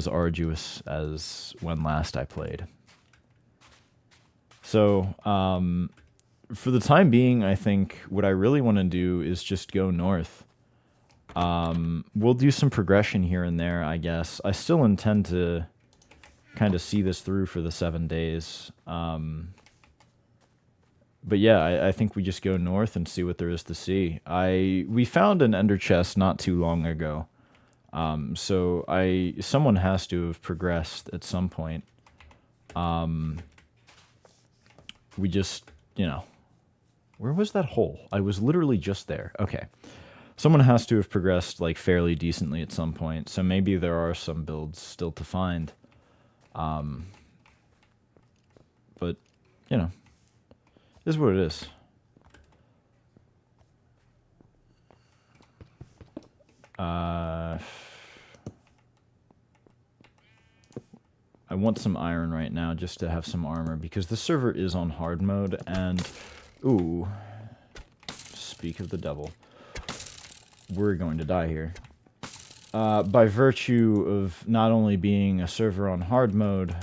arduous as when last I played. So, for the time being, I think what I really want to do is just go north. We'll do some progression here and there, I guess. I still intend to kind of see this through for the 7 days. But yeah, I think we just go north and see what there is to see. We found an ender chest not too long ago. So someone has to have progressed at some point. We just, where was that hole? I was literally just there. Okay. Someone has to have progressed like fairly decently at some point. So maybe there are some builds still to find. But, it is what it is. I want some iron right now just to have some armor because the server is on hard mode and ooh, speak of the devil, we're going to die here. By virtue of not only being a server on hard mode,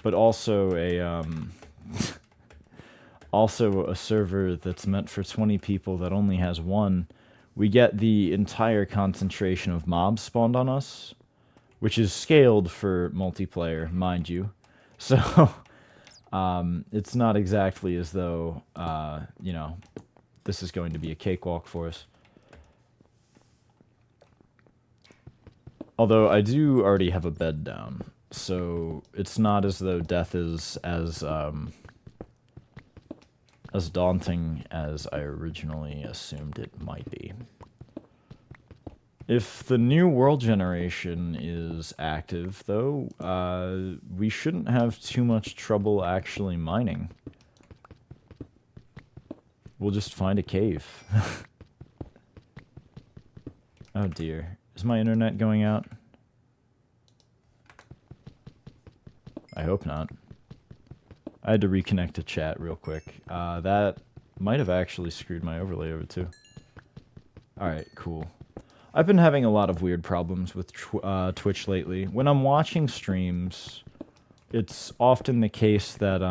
but also a server that's meant for 20 people that only has one, we get the entire concentration of mobs spawned on us, which is scaled for multiplayer, mind you. So, it's not exactly as though, this is going to be a cakewalk for us. Although I do already have a bed down, so it's not as though death is as daunting as I originally assumed it might be. If the new world generation is active, though, we shouldn't have too much trouble actually mining. We'll just find a cave. Oh dear. Is my internet going out? I hope not. I had to reconnect to chat real quick. That might have actually screwed my overlay over too. Alright, cool. I've been having a lot of weird problems with Twitch lately. When I'm watching streams, it's often the case that,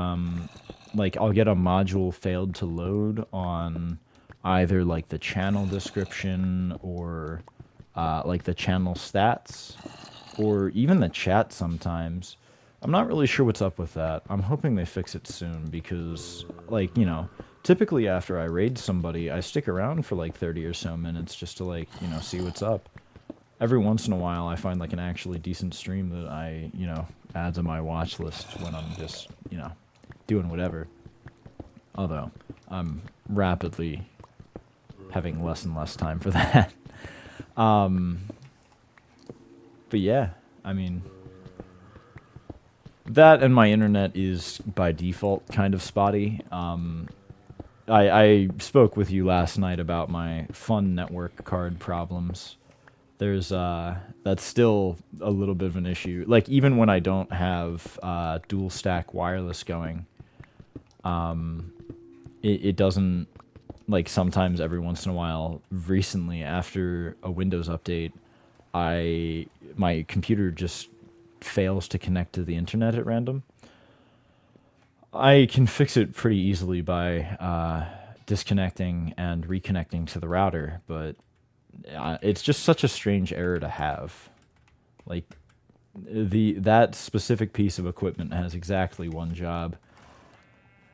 like, I'll get a module failed to load on either, like, the channel description or, like, the channel stats, or even the chat sometimes. I'm not really sure what's up with that. I'm hoping they fix it soon because, like, typically after I raid somebody, I stick around for like 30 or so minutes just to like, see what's up. Every once in a while I find like an actually decent stream that I, add to my watch list when I'm just, doing whatever. Although, I'm rapidly having less and less time for that. But yeah, I mean, that and my internet is by default kind of spotty. I spoke with you last night about my fun network card problems. There's, that's still a little bit of an issue. Like, even when I don't have, dual stack wireless going, it doesn't, like, sometimes every once in a while, recently, after a Windows update, my computer just fails to connect to the internet at random. I can fix it pretty easily by disconnecting and reconnecting to the router, but it's just such a strange error to have. Like, that specific piece of equipment has exactly one job.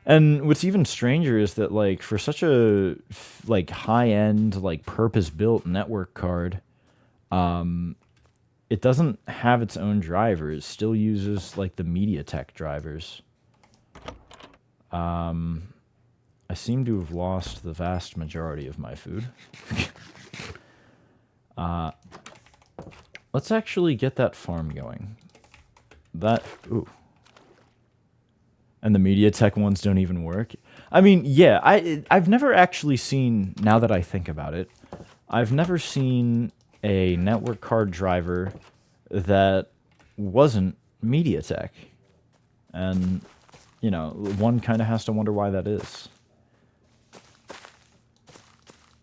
And what's even stranger is that, like, for such a like high-end, like, purpose-built network card, it doesn't have its own driver. It still uses like the MediaTek drivers. I seem to have lost the vast majority of my food. Let's actually get that farm going. Ooh. And the MediaTek ones don't even work? I mean, yeah, I've never actually seen, now that I think about it, I've never seen a network card driver that wasn't MediaTek. And, one kind of has to wonder why that is.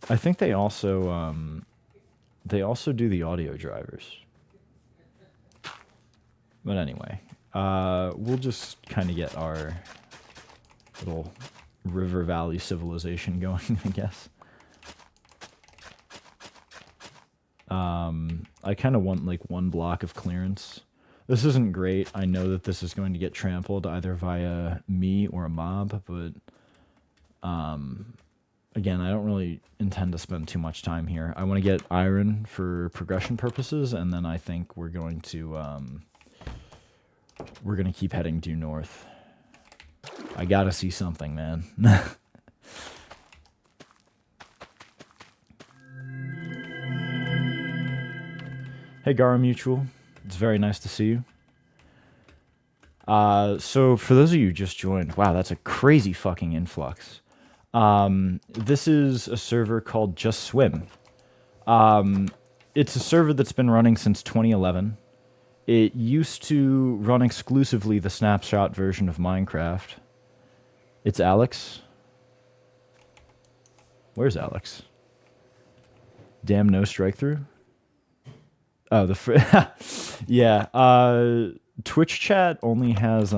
I think they also do the audio drivers. But anyway, we'll just kind of get our Little River Valley civilization going, I guess. I kind of want like one block of clearance. This isn't great. I know that this is going to get trampled either via me or a mob, but again, I don't really intend to spend too much time here. I want to get iron for progression purposes, and then I think we're going to keep heading due north. I gotta see something, man. Hey, Gara Mutual. It's very nice to see you. So for those of you who just joined, wow, that's a crazy fucking influx. This is a server called Just Swim. It's a server that's been running since 2011. It used to run exclusively the snapshot version of Minecraft. It's Alex. Where's Alex? Damn, no strike through. Oh, yeah. Twitch chat only has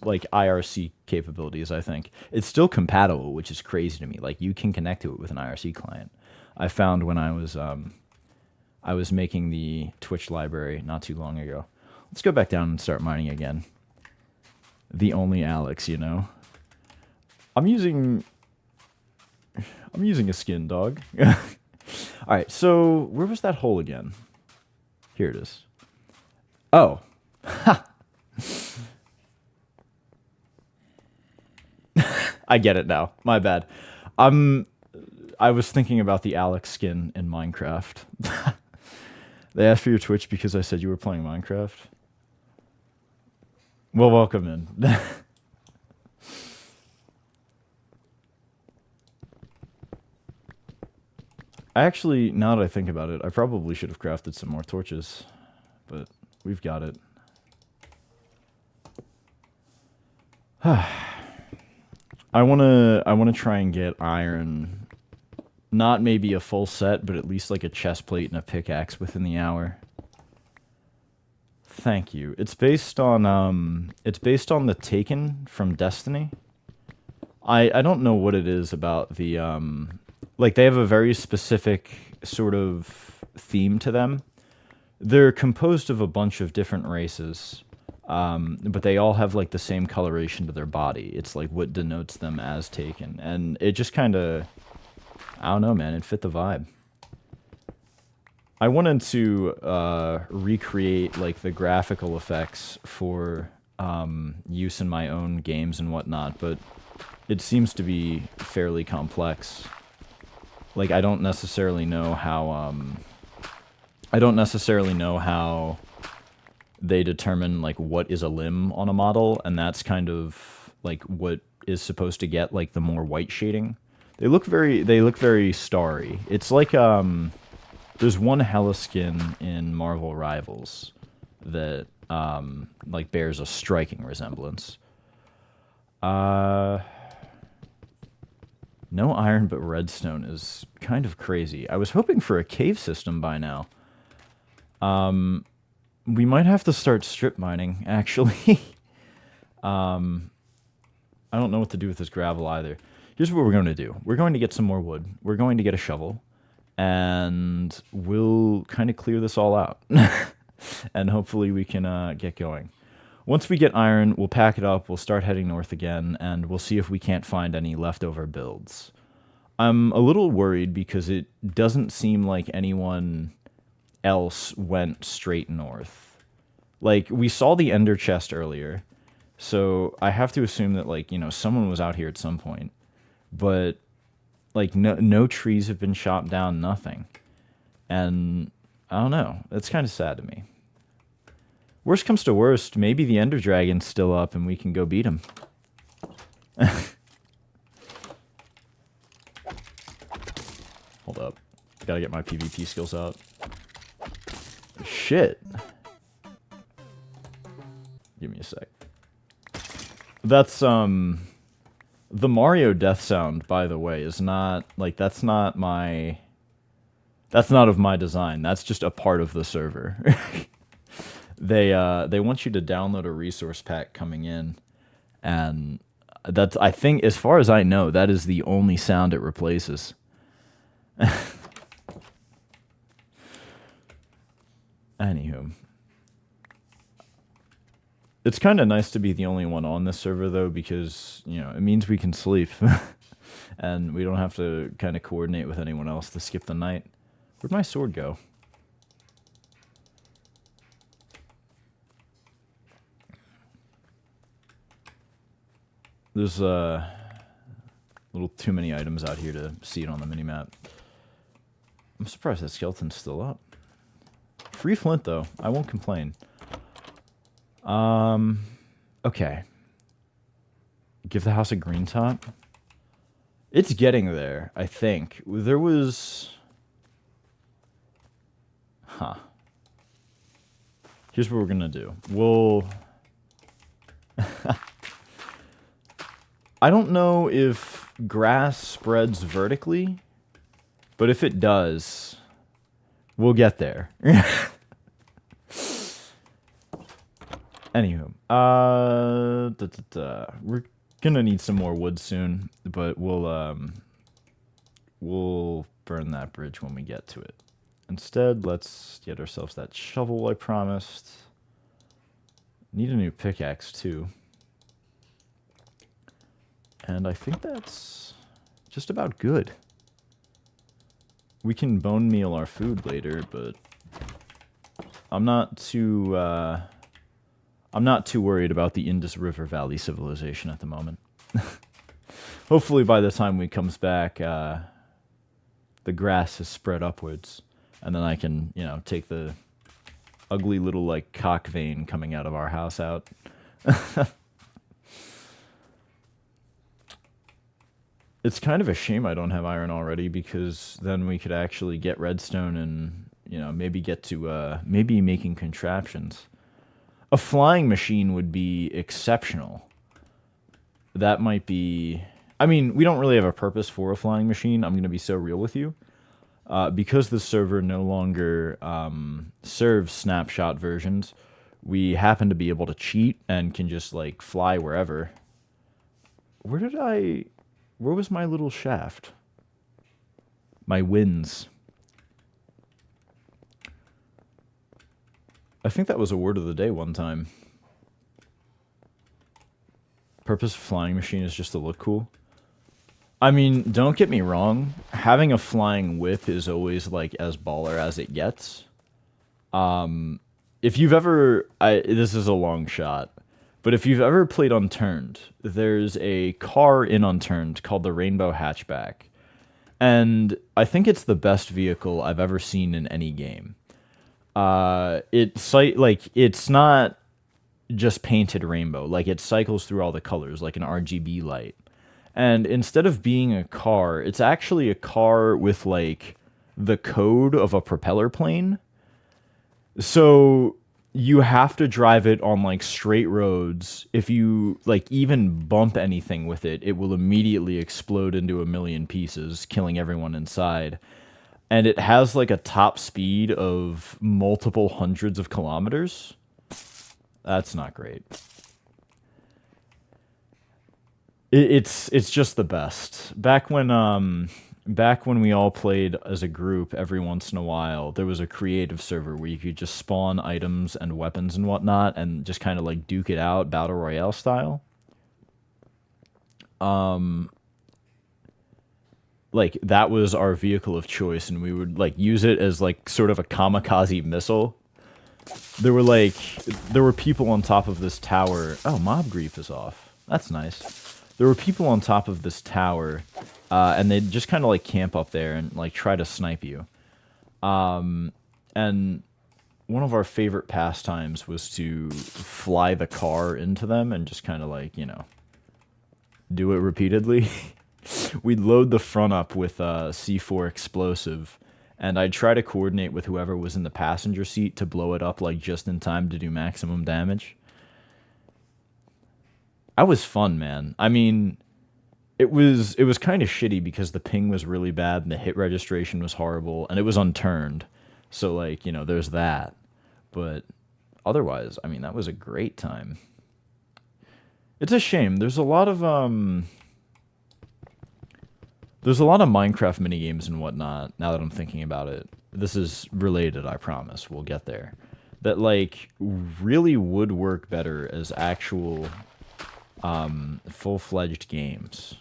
like IRC capabilities, I think. It's still compatible, which is crazy to me. Like, you can connect to it with an IRC client. I found when I was making the Twitch library not too long ago. Let's go back down and start mining again. The only Alex, you know. I'm using a skin, dog. All right, so where was that hole again? Here it is. Oh. I get it now. My bad. I was thinking about the Alex skin in Minecraft. They asked for your Twitch because I said you were playing Minecraft. Well, welcome in. Actually, now that I think about it, I probably should have crafted some more torches, but we've got it. I wanna try and get iron, not maybe a full set, but at least like a chest plate and a pickaxe within the hour. Thank you. It's based on the Taken from Destiny. I don't know what it is about the like, they have a very specific sort of theme to them. They're composed of a bunch of different races, but they all have like the same coloration to their body. It's like what denotes them as Taken, and it just kind of, I don't know, man, it fit the vibe. I wanted to recreate like the graphical effects for use in my own games and whatnot, but it seems to be fairly complex. Like, I don't necessarily know how they determine like what is a limb on a model, and that's kind of like what is supposed to get like the more white shading. They look very starry. It's like there's one Hela skin in Marvel Rivals that like bears a striking resemblance. No iron but redstone is kind of crazy. I was hoping for a cave system by now. We might have to start strip mining, actually. I don't know what to do with this gravel either. Here's what we're going to do. We're going to get some more wood. We're going to get a shovel. And we'll kind of clear this all out. And hopefully we can get going. Once we get iron, we'll pack it up, we'll start heading north again, and we'll see if we can't find any leftover builds. I'm a little worried because it doesn't seem like anyone else went straight north. Like, we saw the ender chest earlier, so I have to assume that, like, you know, someone was out here at some point. But, like, no trees have been chopped down, nothing. And, I don't know, that's kind of sad to me. Worst comes to worst, maybe the Ender Dragon's still up and we can go beat him. Hold up. Gotta get my PvP skills out. Shit. Give me a sec. That's, the Mario death sound, by the way, is not, like, that's not of my design. That's just a part of the server. They want you to download a resource pack coming in, and that's, I think, as far as I know, that is the only sound it replaces. Anywho, it's kind of nice to be the only one on this server though, because it means we can sleep, and we don't have to kind of coordinate with anyone else to skip the night. Where'd my sword go? There's a little too many items out here to see it on the minimap. I'm surprised that skeleton's still up. Free flint though, I won't complain. Okay. Give the house a green top. It's getting there, I think. There was... Huh. Here's what we're gonna do. We'll... I don't know if grass spreads vertically, but if it does, we'll get there. Anywho, we're gonna need some more wood soon, but we'll burn that bridge when we get to it. Instead, let's get ourselves that shovel I promised. Need a new pickaxe too. And I think that's just about good. We can bone meal our food later, but I'm not too worried about the Indus River Valley civilization at the moment. Hopefully by the time we comes back, the grass has spread upwards, and then I can, take the ugly little, like, cock vein coming out of our house out. It's kind of a shame I don't have iron already, because then we could actually get redstone and, maybe get to, maybe making contraptions. A flying machine would be exceptional. That might be... I mean, we don't really have a purpose for a flying machine, I'm going to be so real with you. Because the server no longer serves snapshot versions, we happen to be able to cheat and can just, like, fly wherever. Where was my little shaft? My winds. I think that was a word of the day one time. Purpose of flying machine is just to look cool. I mean, don't get me wrong. Having a flying whip is always, like, as baller as it gets. If you've ever... this is a long shot. But if you've ever played Unturned, there's a car in Unturned called the Rainbow Hatchback. And I think it's the best vehicle I've ever seen in any game. It's not just painted rainbow. Like, it cycles through all the colors like an RGB light. And instead of being a car, it's actually a car with, like, the code of a propeller plane. So... you have to drive it on, like, straight roads. If you, like, even bump anything with it, it will immediately explode into a million pieces, killing everyone inside. And it has, like, a top speed of multiple hundreds of kilometers. That's not great. It's just the best. Back when we all played as a group every once in a while, there was a creative server where you could just spawn items and weapons and whatnot and just kind of, like, duke it out battle royale style. Like, that was our vehicle of choice, and we would, like, use it as, like, sort of a kamikaze missile. There were people on top of this tower. Oh, mob grief is off. That's nice. There were people on top of this tower, and they'd just kind of, like, camp up there and, like, try to snipe you. And one of our favorite pastimes was to fly the car into them and just kind of, like, do it repeatedly. We'd load the front up with C4 explosive, and I'd try to coordinate with whoever was in the passenger seat to blow it up, like, just in time to do maximum damage. That was fun, man. I mean, it was kind of shitty because the ping was really bad and the hit registration was horrible, and it was unturned. So, like, there's that. But otherwise, I mean, that was a great time. It's a shame. There's a lot of Minecraft minigames and whatnot, now that I'm thinking about it. This is related, I promise. We'll get there. That, like, really would work better as actual full-fledged games.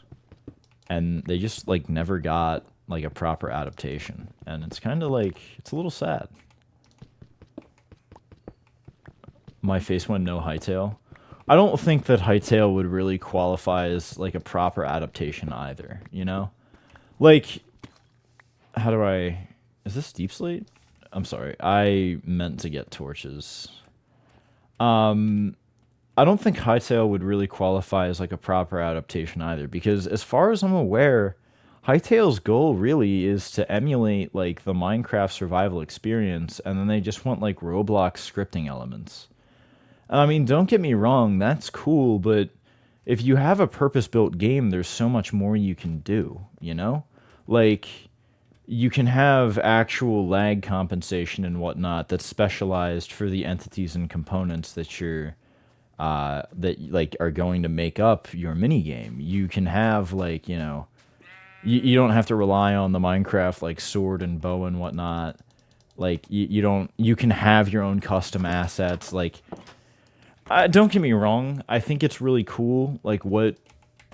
And they just, like, never got, like, a proper adaptation. And it's kind of like, it's a little sad. My face went no Hytale. I don't think that Hytale would really qualify as, like, a proper adaptation either, you know? Like, how do I... Is this Deep Slate? I'm sorry. I meant to get torches. I don't think Hytale would really qualify as, like, a proper adaptation either, because as far as I'm aware, Hytale's goal really is to emulate, like, the Minecraft survival experience, and then they just want, like, Roblox scripting elements. I mean, don't get me wrong, that's cool, but if you have a purpose-built game, there's so much more you can do, you know? Like, you can have actual lag compensation and whatnot that's specialized for the entities and components that you're, that, are going to make up your minigame. You can have, like, you know, you don't have to rely on the Minecraft, like, sword and bow and whatnot. Like, you can have your own custom assets, like... don't get me wrong, I think it's really cool, like, what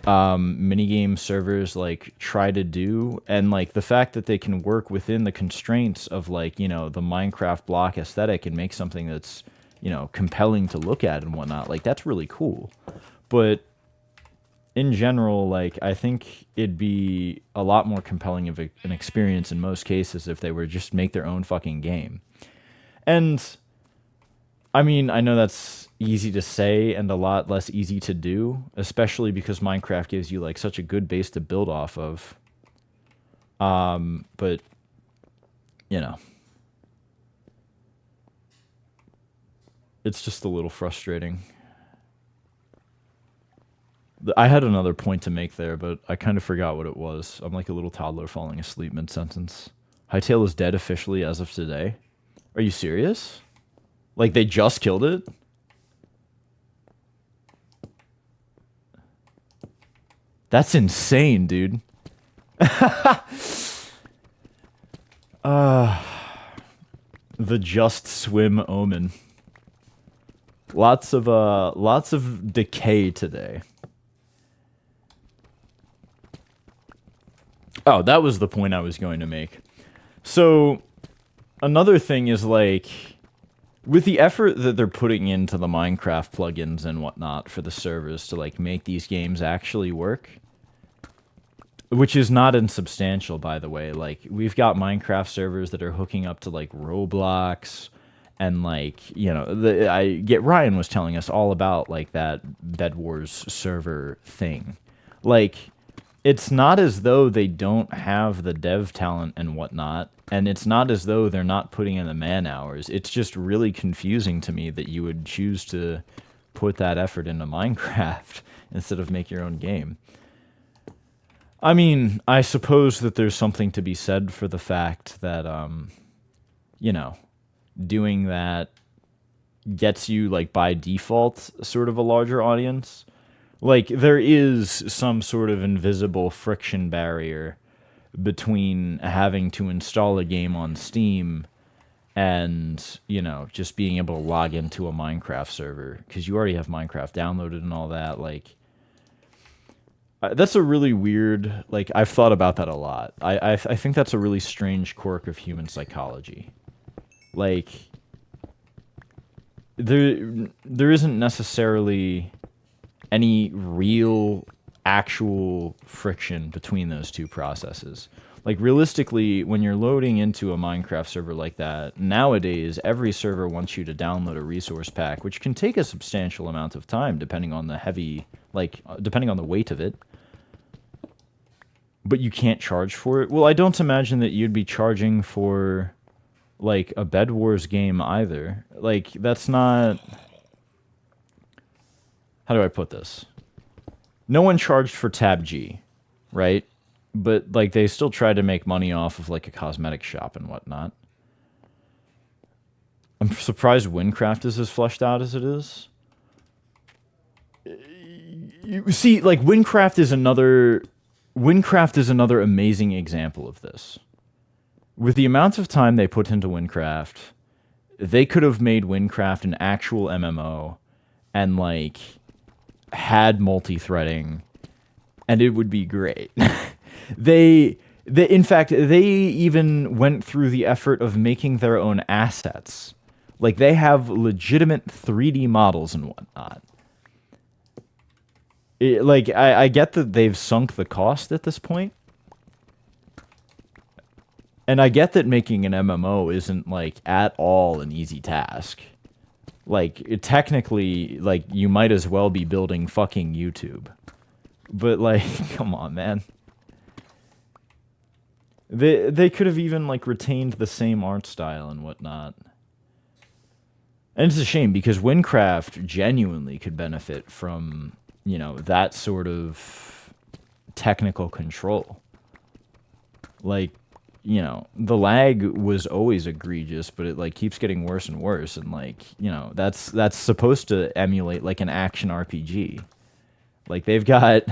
minigame servers, like, try to do, and, like, the fact that they can work within the constraints of, like, you know, the Minecraft block aesthetic and make something that's, you know, compelling to look at and whatnot, like, that's really cool. But, in general, like, I think it'd be a lot more compelling of an experience in most cases if they were just make their own fucking game. And... I mean, I know that's easy to say and a lot less easy to do, especially because Minecraft gives you, like, such a good base to build off of. But, you know. It's just a little frustrating. I had another point to make there, but I kind of forgot what it was. I'm like a little toddler falling asleep mid-sentence. Hytale is dead officially as of today. Are you serious? Like, they just killed it? That's insane, dude. The Just Swim omen. Lots of decay today. Oh, that was the point I was going to make. So, another thing is, like... With the effort that they're putting into the Minecraft plugins and whatnot for the servers to, like, make these games actually work, which is not insubstantial, by the way. Like, we've got Minecraft servers that are hooking up to, like, Roblox, and, like, you know, Ryan was telling us all about, like, that Bed Wars server thing. Like, it's not as though they don't have the dev talent and whatnot, and it's not as though they're not putting in the man hours. It's just really confusing to me that you would choose to put that effort into Minecraft instead of make your own game. I mean, I suppose that there's something to be said for the fact that, you know, doing that gets you, like, by default, sort of a larger audience. Like, there is some sort of invisible friction barrier between having to install a game on Steam and, you know, just being able to log into a Minecraft server, because you already have Minecraft downloaded and all that. Like, that's a really weird, like, I've thought about that a lot. I think that's a really strange quirk of human psychology. Like, there isn't necessarily any real actual friction between those two processes. Like, realistically, when you're loading into a Minecraft server like that, nowadays, every server wants you to download a resource pack, which can take a substantial amount of time, depending on the depending on the weight of it. But you can't charge for it. Well, I don't imagine that you'd be charging for, like, a Bed Wars game either. Like, that's not... How do I put this? No one charged for Tab G, right? But, like, they still tried to make money off of, like, a cosmetic shop and whatnot. I'm surprised Windcraft is as fleshed out as it is. You see, like Windcraft is another amazing example of this. With the amount of time they put into Windcraft, they could have made Windcraft an actual MMO and like had multi-threading and it would be great. In fact, they even went through the effort of making their own assets. Like, they have legitimate 3D models and whatnot. I get that they've sunk the cost at this point. And I get that making an MMO isn't, like, at all an easy task. Like, technically, like, you might as well be building fucking YouTube. But, like, come on, man. They could have even, like, retained the same art style and whatnot. And it's a shame, because Windcraft genuinely could benefit from, you know, that sort of technical control. Like, you know, the lag was always egregious, but it, like, keeps getting worse and worse, and, like, you know, that's supposed to emulate, like, an action RPG. Like, they've got,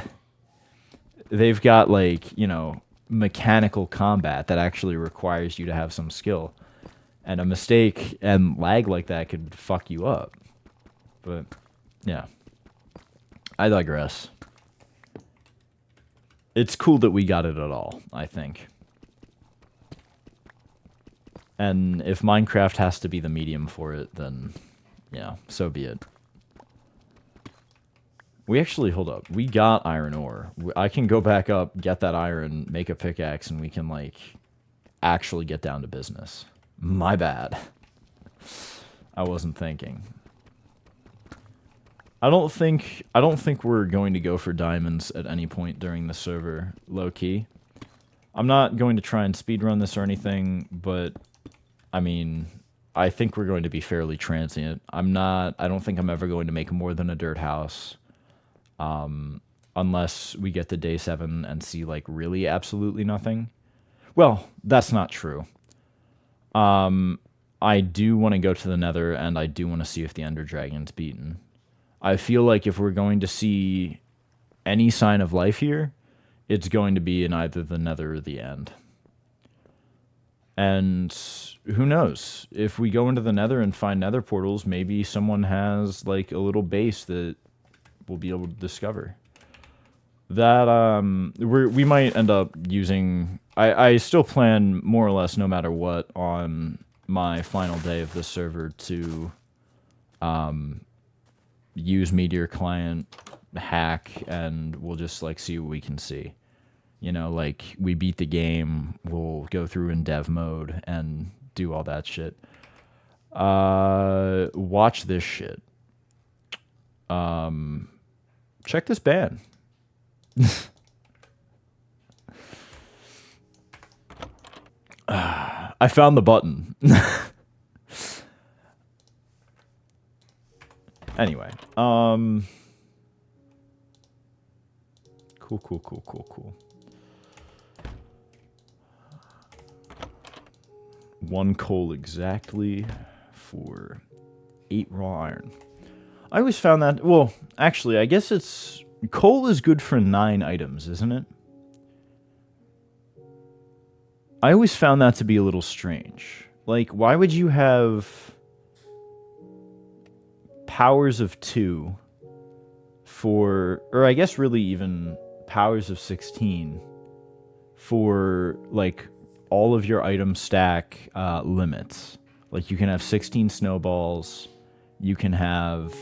like, you know, mechanical combat that actually requires you to have some skill. And a mistake and lag like that could fuck you up. But, yeah. I digress. It's cool that we got it at all, I think. And if Minecraft has to be the medium for it, then, yeah, so be it. We actually, hold up, we got iron ore. I can go back up, get that iron, make a pickaxe, and we can, like, actually get down to business. My bad. I wasn't thinking. I don't think we're going to go for diamonds at any point during the server, low-key. I'm not going to try and speedrun this or anything, but, I mean, I think we're going to be fairly transient. I don't think I'm ever going to make more than a dirt house. Unless we get to day 7 and see, like, really absolutely nothing. Well, that's not true. I do want to go to the Nether, and I do want to see if the Ender Dragon's beaten. I feel like if we're going to see any sign of life here, it's going to be in either the Nether or the End. And who knows? If we go into the Nether and find Nether portals, maybe someone has, like, a little base that we'll be able to discover. That, we might end up using... I still plan, more or less, no matter what, on my final day of this server to use Meteor Client, hack, and we'll just, like, see what we can see. You know, like, we beat the game, we'll go through in dev mode and do all that shit. Watch this shit. Check this ban. I found the button. Anyway, cool. 1 coal exactly for 8 raw iron. I always found that, well, actually, I guess it's, coal is good for 9 items, isn't it? I always found that to be a little strange. Like, why would you have powers of 2 for, or I guess really even powers of 16 for, like, all of your item stack limits? Like, you can have 16 snowballs, you can have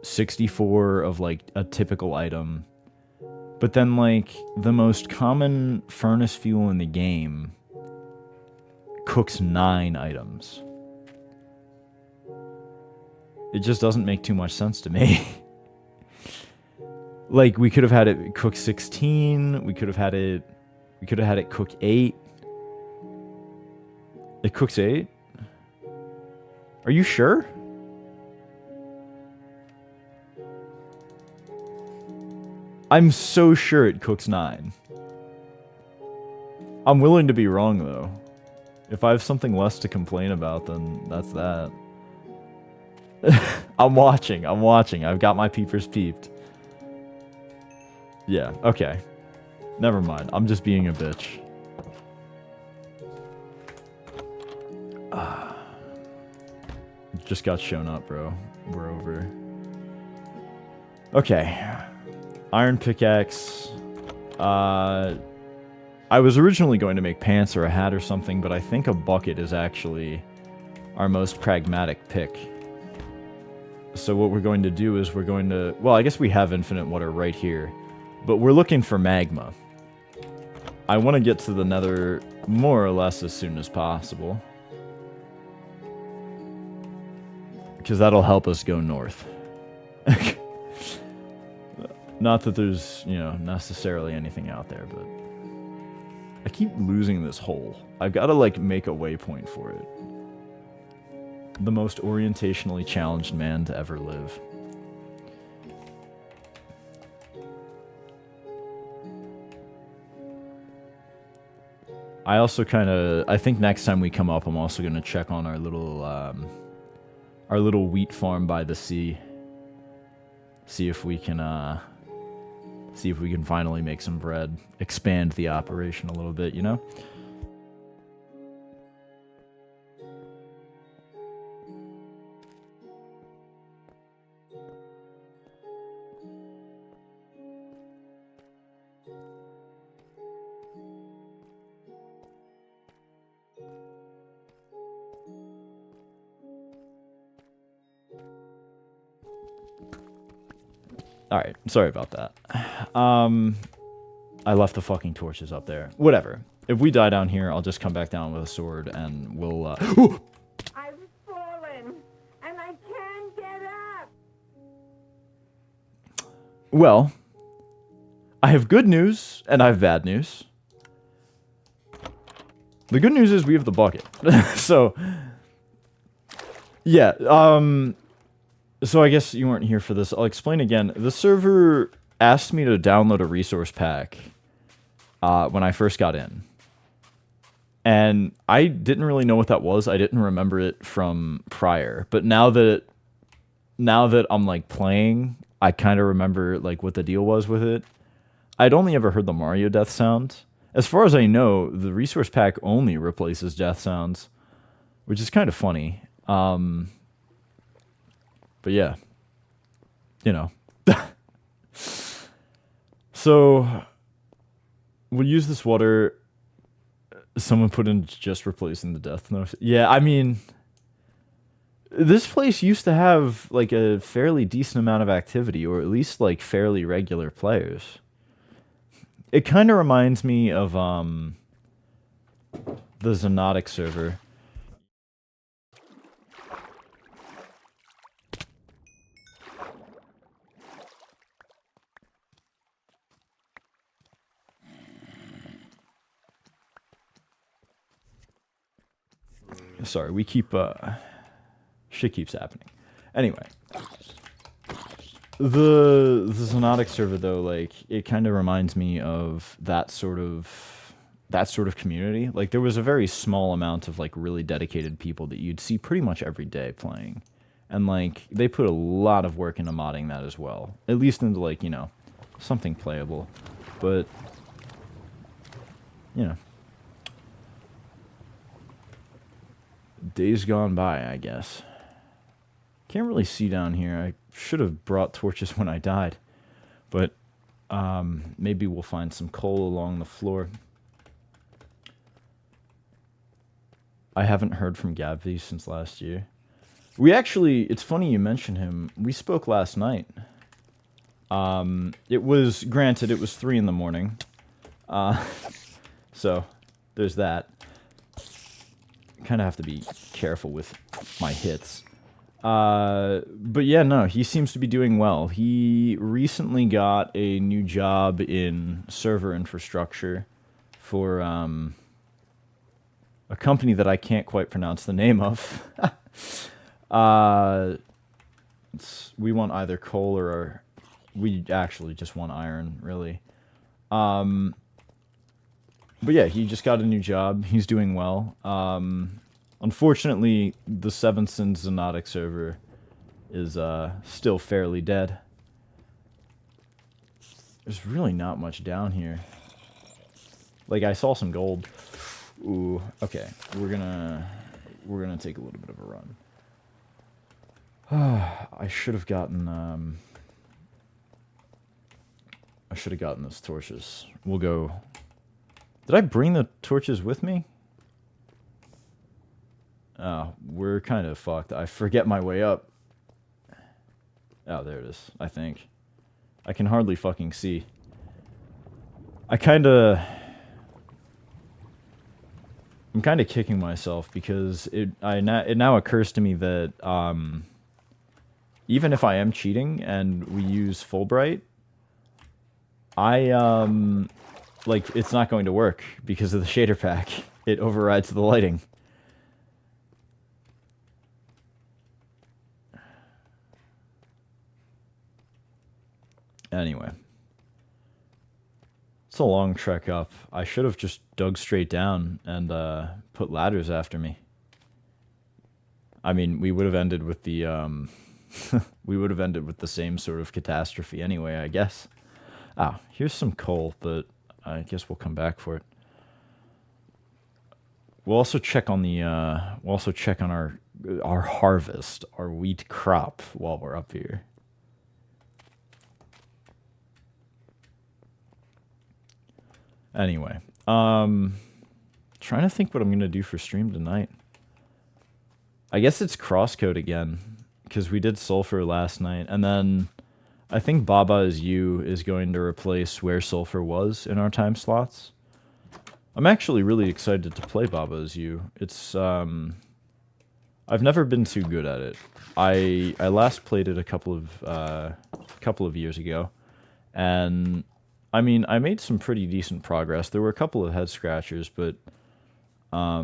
64 of, like, a typical item. But then, like, the most common furnace fuel in the game cooks 9 items. It just doesn't make too much sense to me. Like, we could have had it cook 16, we could have had it cook 8. It cooks 8? Are you sure? I'm so sure it cooks 9. I'm willing to be wrong, though. If I have something less to complain about, then that's that. I'm watching. I've got my peepers peeped. Yeah, okay. Never mind. I'm just being a bitch. Just got shown up, bro. We're over. Okay. Iron pickaxe. I was originally going to make pants or a hat or something, but I think a bucket is actually our most pragmatic pick. So what we're going to do is we're going to... Well, I guess we have infinite water right here. But we're looking for magma. I want to get to the nether more or less as soon as possible. Because that'll help us go north. Not that there's, you know, necessarily anything out there, but... I keep losing this hole. I've got to, like, make a waypoint for it. The most orientationally challenged man to ever live. I also kind of... I think next time we come up, I'm also going to check on our little wheat farm by the sea. See if we can finally make some bread. Expand the operation a little bit, you know? Alright, sorry about that. I left the fucking torches up there. Whatever. If we die down here, I'll just come back down with a sword and we'll, I've fallen, and I can't get up! Well, I have good news, and I have bad news. The good news is we have the bucket. So, yeah, so I guess you weren't here for this. I'll explain again. The server asked me to download a resource pack when I first got in. And I didn't really know what that was. I didn't remember it from prior. But now that I'm like playing, I kind of remember like what the deal was with it. I'd only ever heard the Mario death sound. As far as I know, the resource pack only replaces death sounds, which is kind of funny. But yeah, you know. So, we'll use this water. Someone put in just replacing the death note. Yeah, I mean, this place used to have like a fairly decent amount of activity, or at least like fairly regular players. It kind of reminds me of the Xonotic server. Sorry, we keep, shit keeps happening. Anyway. The Xonotic server, though, like, it kind of reminds me of that sort of community. Like, there was a very small amount of, like, really dedicated people that you'd see pretty much every day playing. And, like, they put a lot of work into modding that as well. At least into, like, you know, something playable. But, you know. Days gone by, I guess. Can't really see down here. I should have brought torches when I died. But maybe we'll find some coal along the floor. I haven't heard from Gabby since last year. We actually, it's funny you mention him. We spoke last night. It was, granted, it was 3 in the morning. So, there's that. Kind of have to be careful with my hits. But yeah, no, he seems to be doing well. He recently got a new job in server infrastructure for a company that I can't quite pronounce the name of. We want either coal or we actually just want iron, really. But yeah, he just got a new job. He's doing well. Unfortunately, the Seventh Sin Xenotic server is still fairly dead. There's really not much down here. Like, I saw some gold. Ooh, okay. We're gonna take a little bit of a run. I should have gotten those torches. We'll go. Did I bring the torches with me? Oh, we're kind of fucked. I forget my way up. Oh, there it is, I think. I can hardly fucking see. I'm kind of kicking myself because it now occurs to me that even if I am cheating and we use Fulbright, like, it's not going to work because of the shader pack. It overrides the lighting. Anyway. It's a long trek up. I should have just dug straight down and put ladders after me. I mean, we would have ended with the we would have ended with the same sort of catastrophe anyway, I guess. Ah, here's some coal, but I guess we'll come back for it. We'll also check on the our harvest, our wheat crop while we're up here. Anyway, trying to think what I'm gonna do for stream tonight. I guess it's Crosscode again, because we did Sulfur last night, and then I think Baba Is You is going to replace where Sulfur was in our time slots. I'm actually really excited to play Baba Is You. It's I've never been too good at it. I last played it a couple of years ago, and I mean, I made some pretty decent progress. There were a couple of head scratchers, but I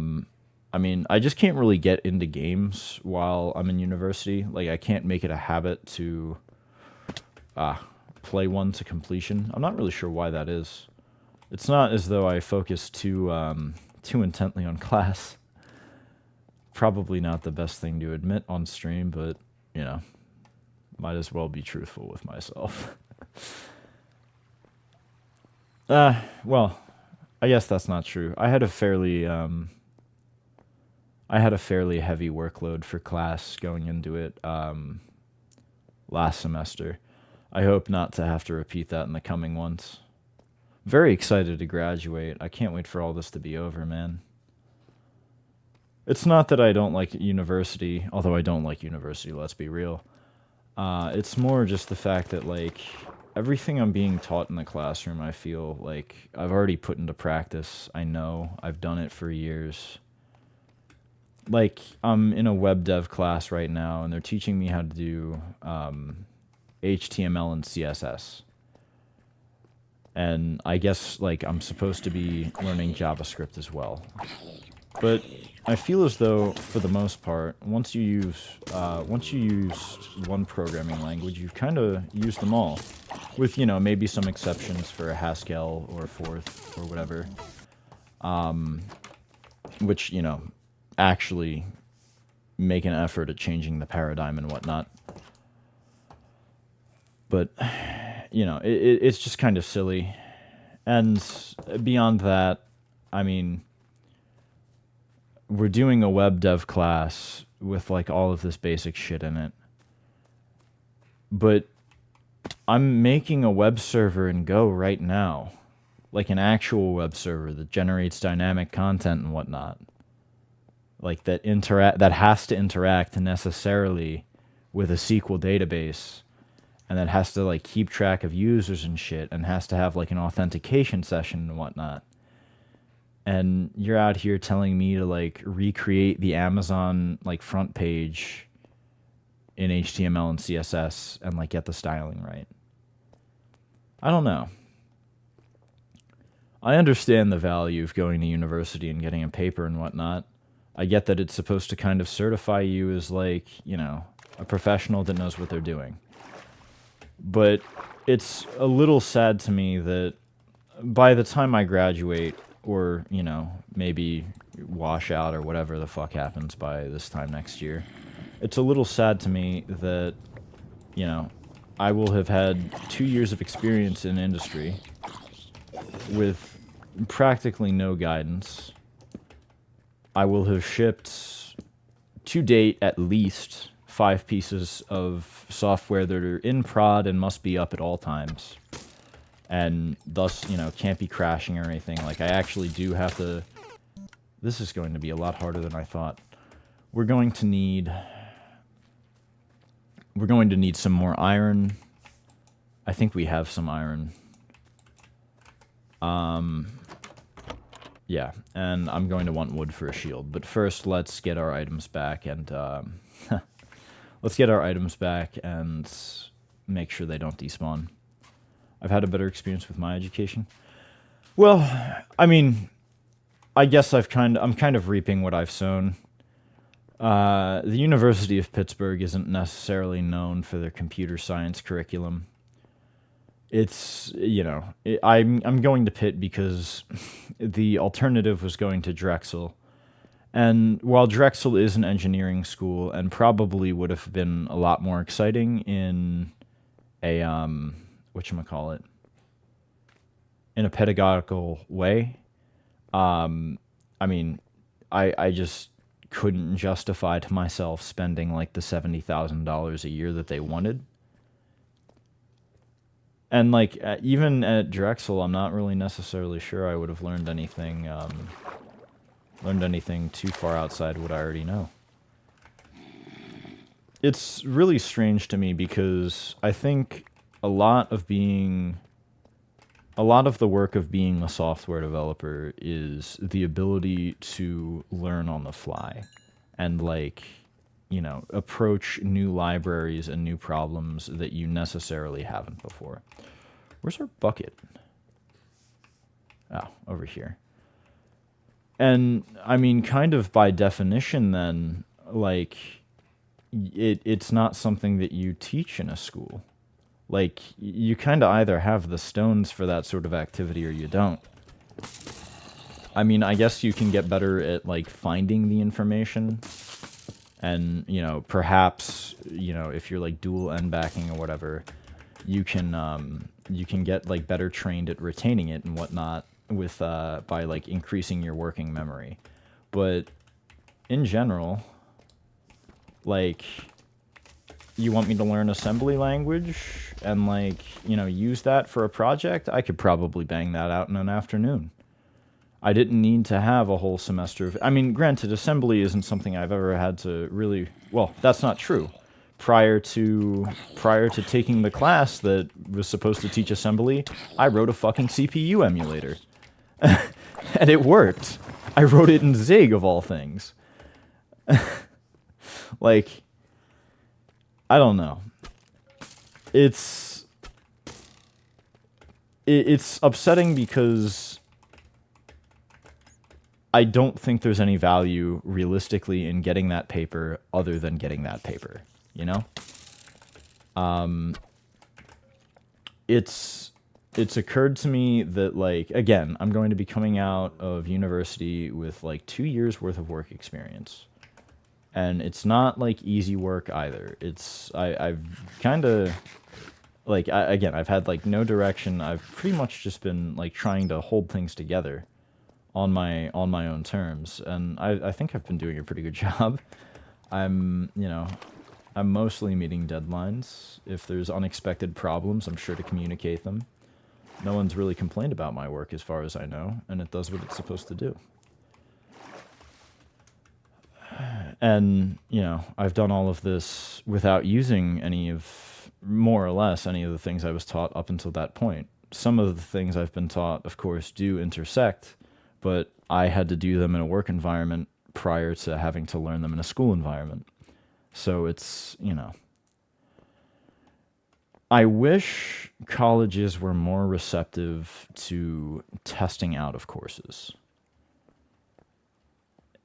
mean, I just can't really get into games while I'm in university. Like, I can't make it a habit to play one to completion. I'm not really sure why that is. It's not as though I focus too intently on class. Probably not the best thing to admit on stream, but, you know, might as well be truthful with myself. Well, I guess that's not true. I had a fairly heavy workload for class going into it last semester. I hope not to have to repeat that in the coming ones. Very excited to graduate. I can't wait for all this to be over, man. It's not that I don't like university, although I don't like university, let's be real. It's more just the fact that, like, everything I'm being taught in the classroom, I feel like I've already put into practice. I know. I've done it for years. Like, I'm in a web dev class right now, and they're teaching me how to do HTML and CSS. And I guess, like, I'm supposed to be learning JavaScript as well. But I feel as though, for the most part, once you use one programming language, you've kind of used them all. With, you know, maybe some exceptions for a Haskell or Forth or whatever. Which, you know, actually make an effort at changing the paradigm and whatnot. But, you know, it's just kind of silly. And beyond that, I mean, we're doing a web dev class with, like, all of this basic shit in it. But I'm making a web server in Go right now. Like, an actual web server that generates dynamic content and whatnot. Like, that has to interact necessarily with a SQL database. And that has to, like, keep track of users and shit. And has to have, like, an authentication session and whatnot. And you're out here telling me to, like, recreate the Amazon, like, front page in HTML and CSS and, like, get the styling right. I don't know. I understand the value of going to university and getting a paper and whatnot. I get that it's supposed to kind of certify you as, like, you know, a professional that knows what they're doing. But it's a little sad to me that by the time I graduate, or, you know, maybe wash out or whatever the fuck happens by this time next year. It's a little sad to me that, you know, I will have had 2 years of experience in industry with practically no guidance. I will have shipped, to date at least, 5 pieces of software that are in prod and must be up at all times. And thus, you know, can't be crashing or anything. Like, I actually do have to... This is going to be a lot harder than I thought. We're going to need some more iron. I think we have some iron. Yeah, and I'm going to want wood for a shield. But first, let's get our items back and, let's get our items back and make sure they don't despawn. I've had a better experience with my education. Well, I mean, I guess I'm kind of reaping what I've sown. The University of Pittsburgh isn't necessarily known for their computer science curriculum. It's, you know, I'm going to Pitt because the alternative was going to Drexel. And while Drexel is an engineering school and probably would have been a lot more exciting in a, whatchamacallit, in a pedagogical way, I mean, I just couldn't justify to myself spending like the $70,000 a year that they wanted. And like even at Drexel, I'm not really necessarily sure I would have learned anything too far outside what I already know. It's really strange to me because I think a lot of the work of being a software developer is the ability to learn on the fly and, like, you know, approach new libraries and new problems that you necessarily haven't before. Where's our bucket? Oh, over here. And, I mean, kind of by definition then, like, it's not something that you teach in a school. Like, you kind of either have the stones for that sort of activity or you don't. I mean, I guess you can get better at, like, finding the information. And, you know, perhaps, you know, if you're, like, dual end backing or whatever, you can get, like, better trained at retaining it and whatnot with, by, like, increasing your working memory. But, in general, like... You want me to learn assembly language and, like, you know, use that for a project? I could probably bang that out in an afternoon. I didn't need to have a whole semester of... I mean, granted, assembly isn't something I've ever had to really... Well, that's not true. Prior to taking the class that was supposed to teach assembly, I wrote a fucking CPU emulator. And it worked. I wrote it in Zig, of all things. Like... I don't know. It's upsetting because I don't think there's any value realistically in getting that paper other than getting that paper, you know? It's occurred to me that, like, again, I'm going to be coming out of university with, like, 2 years worth of work experience. And it's not, like, easy work either. I've kind of, like, again, I've had, like, no direction. I've pretty much just been, like, trying to hold things together on my own terms. And I think I've been doing a pretty good job. I'm mostly meeting deadlines. If there's unexpected problems, I'm sure to communicate them. No one's really complained about my work as far as I know, and it does what it's supposed to do. And, you know, I've done all of this without using more or less, any of the things I was taught up until that point. Some of the things I've been taught, of course, do intersect, but I had to do them in a work environment prior to having to learn them in a school environment. So it's, you know... I wish colleges were more receptive to testing out of courses.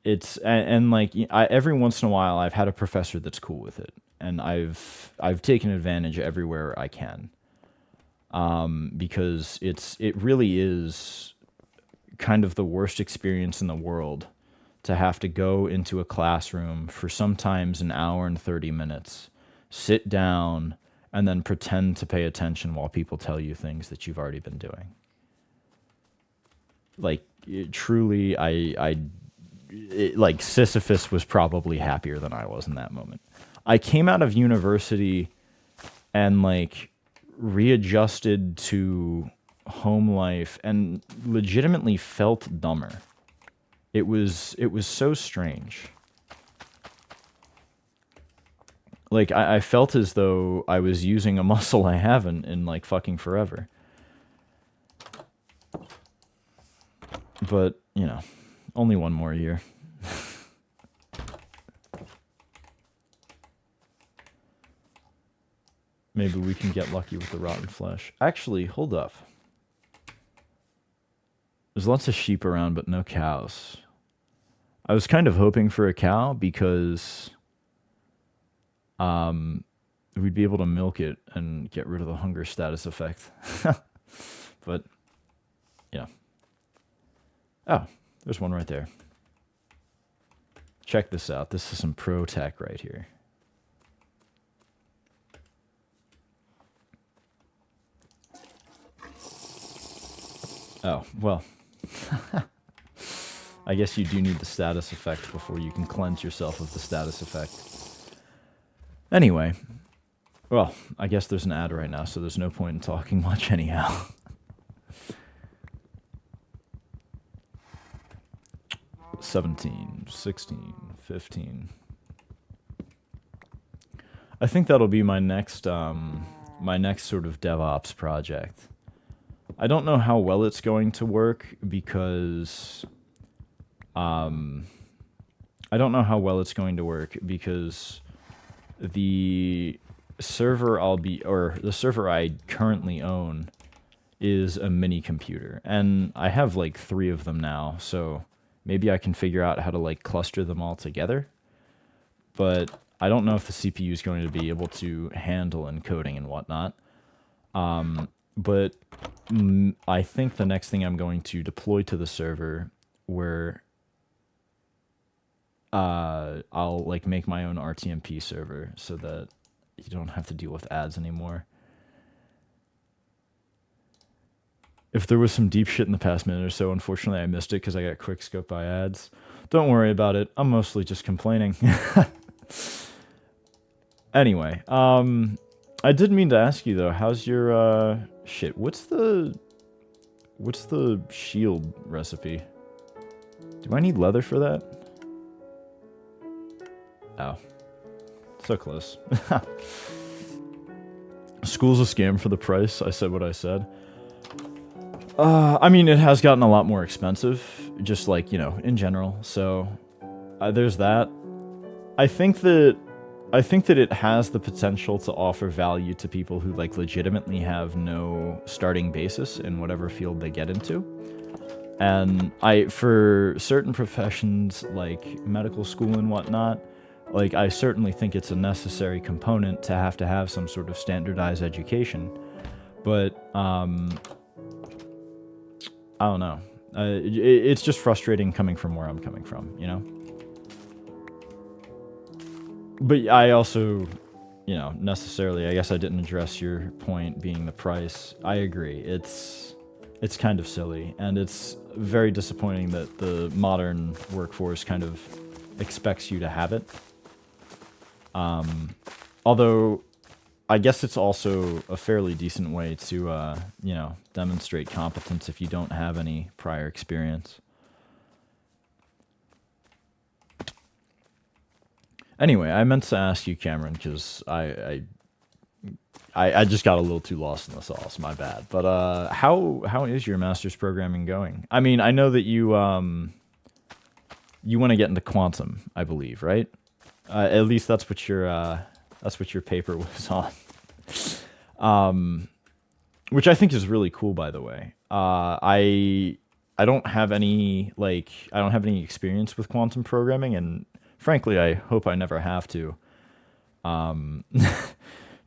And like, every once in a while I've had a professor that's cool with it, and I've taken advantage everywhere I can, because it really is kind of the worst experience in the world to have to go into a classroom for sometimes an hour and 30 minutes, sit down, and then pretend to pay attention while people tell you things that you've already been doing. Like, truly, like, Sisyphus was probably happier than I was in that moment. I came out of university and, like, readjusted to home life and legitimately felt dumber. It was so strange. Like, I felt as though I was using a muscle I haven't in, like, fucking forever. But, you know, only one more year. Maybe we can get lucky with the rotten flesh. Actually, hold up. There's lots of sheep around, but no cows. I was kind of hoping for a cow because we'd be able to milk it and get rid of the hunger status effect. But, yeah. Oh, there's one right there. Check this out. This is some pro tech right here. Oh, well. I guess you do need the status effect before you can cleanse yourself of the status effect. Anyway. Well, I guess there's an ad right now, so there's no point in talking much anyhow. $17, $16, $15. I think that'll be my next sort of DevOps project. I don't know how well it's going to work because the server I currently own is a mini computer, and I have like 3 of them now, so maybe I can figure out how to like cluster them all together. But I don't know if the CPU is going to be able to handle encoding and whatnot. But I think the next thing I'm going to deploy to the server where I'll like make my own RTMP server so that you don't have to deal with ads anymore. If there was some deep shit in the past minute or so, unfortunately I missed it because I got quick scope by ads. Don't worry about it. I'm mostly just complaining. Anyway, I did mean to ask you though, how's your shit? What's the shield recipe? Do I need leather for that? Oh. So close. School's a scam for the price. I said what I said. I mean, it has gotten a lot more expensive, just like, you know, in general. So, there's that. I think that it has the potential to offer value to people who, like, legitimately have no starting basis in whatever field they get into. And for certain professions, like medical school and whatnot, like, I certainly think it's a necessary component to have some sort of standardized education. But, I don't know. It's just frustrating coming from where I'm coming from, you know? But I also, you know, necessarily, I guess I didn't address your point being the price. I agree. It's kind of silly, and it's very disappointing that the modern workforce kind of expects you to have it. Although, I guess it's also a fairly decent way to, you know, demonstrate competence if you don't have any prior experience. Anyway, I meant to ask you, Cameron, because I just got a little too lost in the sauce. My bad. But how is your master's programming going? I mean, I know that you want to get into quantum, I believe, right? At least that's what your paper was on. Which I think is really cool, by the way. I don't have any experience with quantum programming, and frankly, I hope I never have to.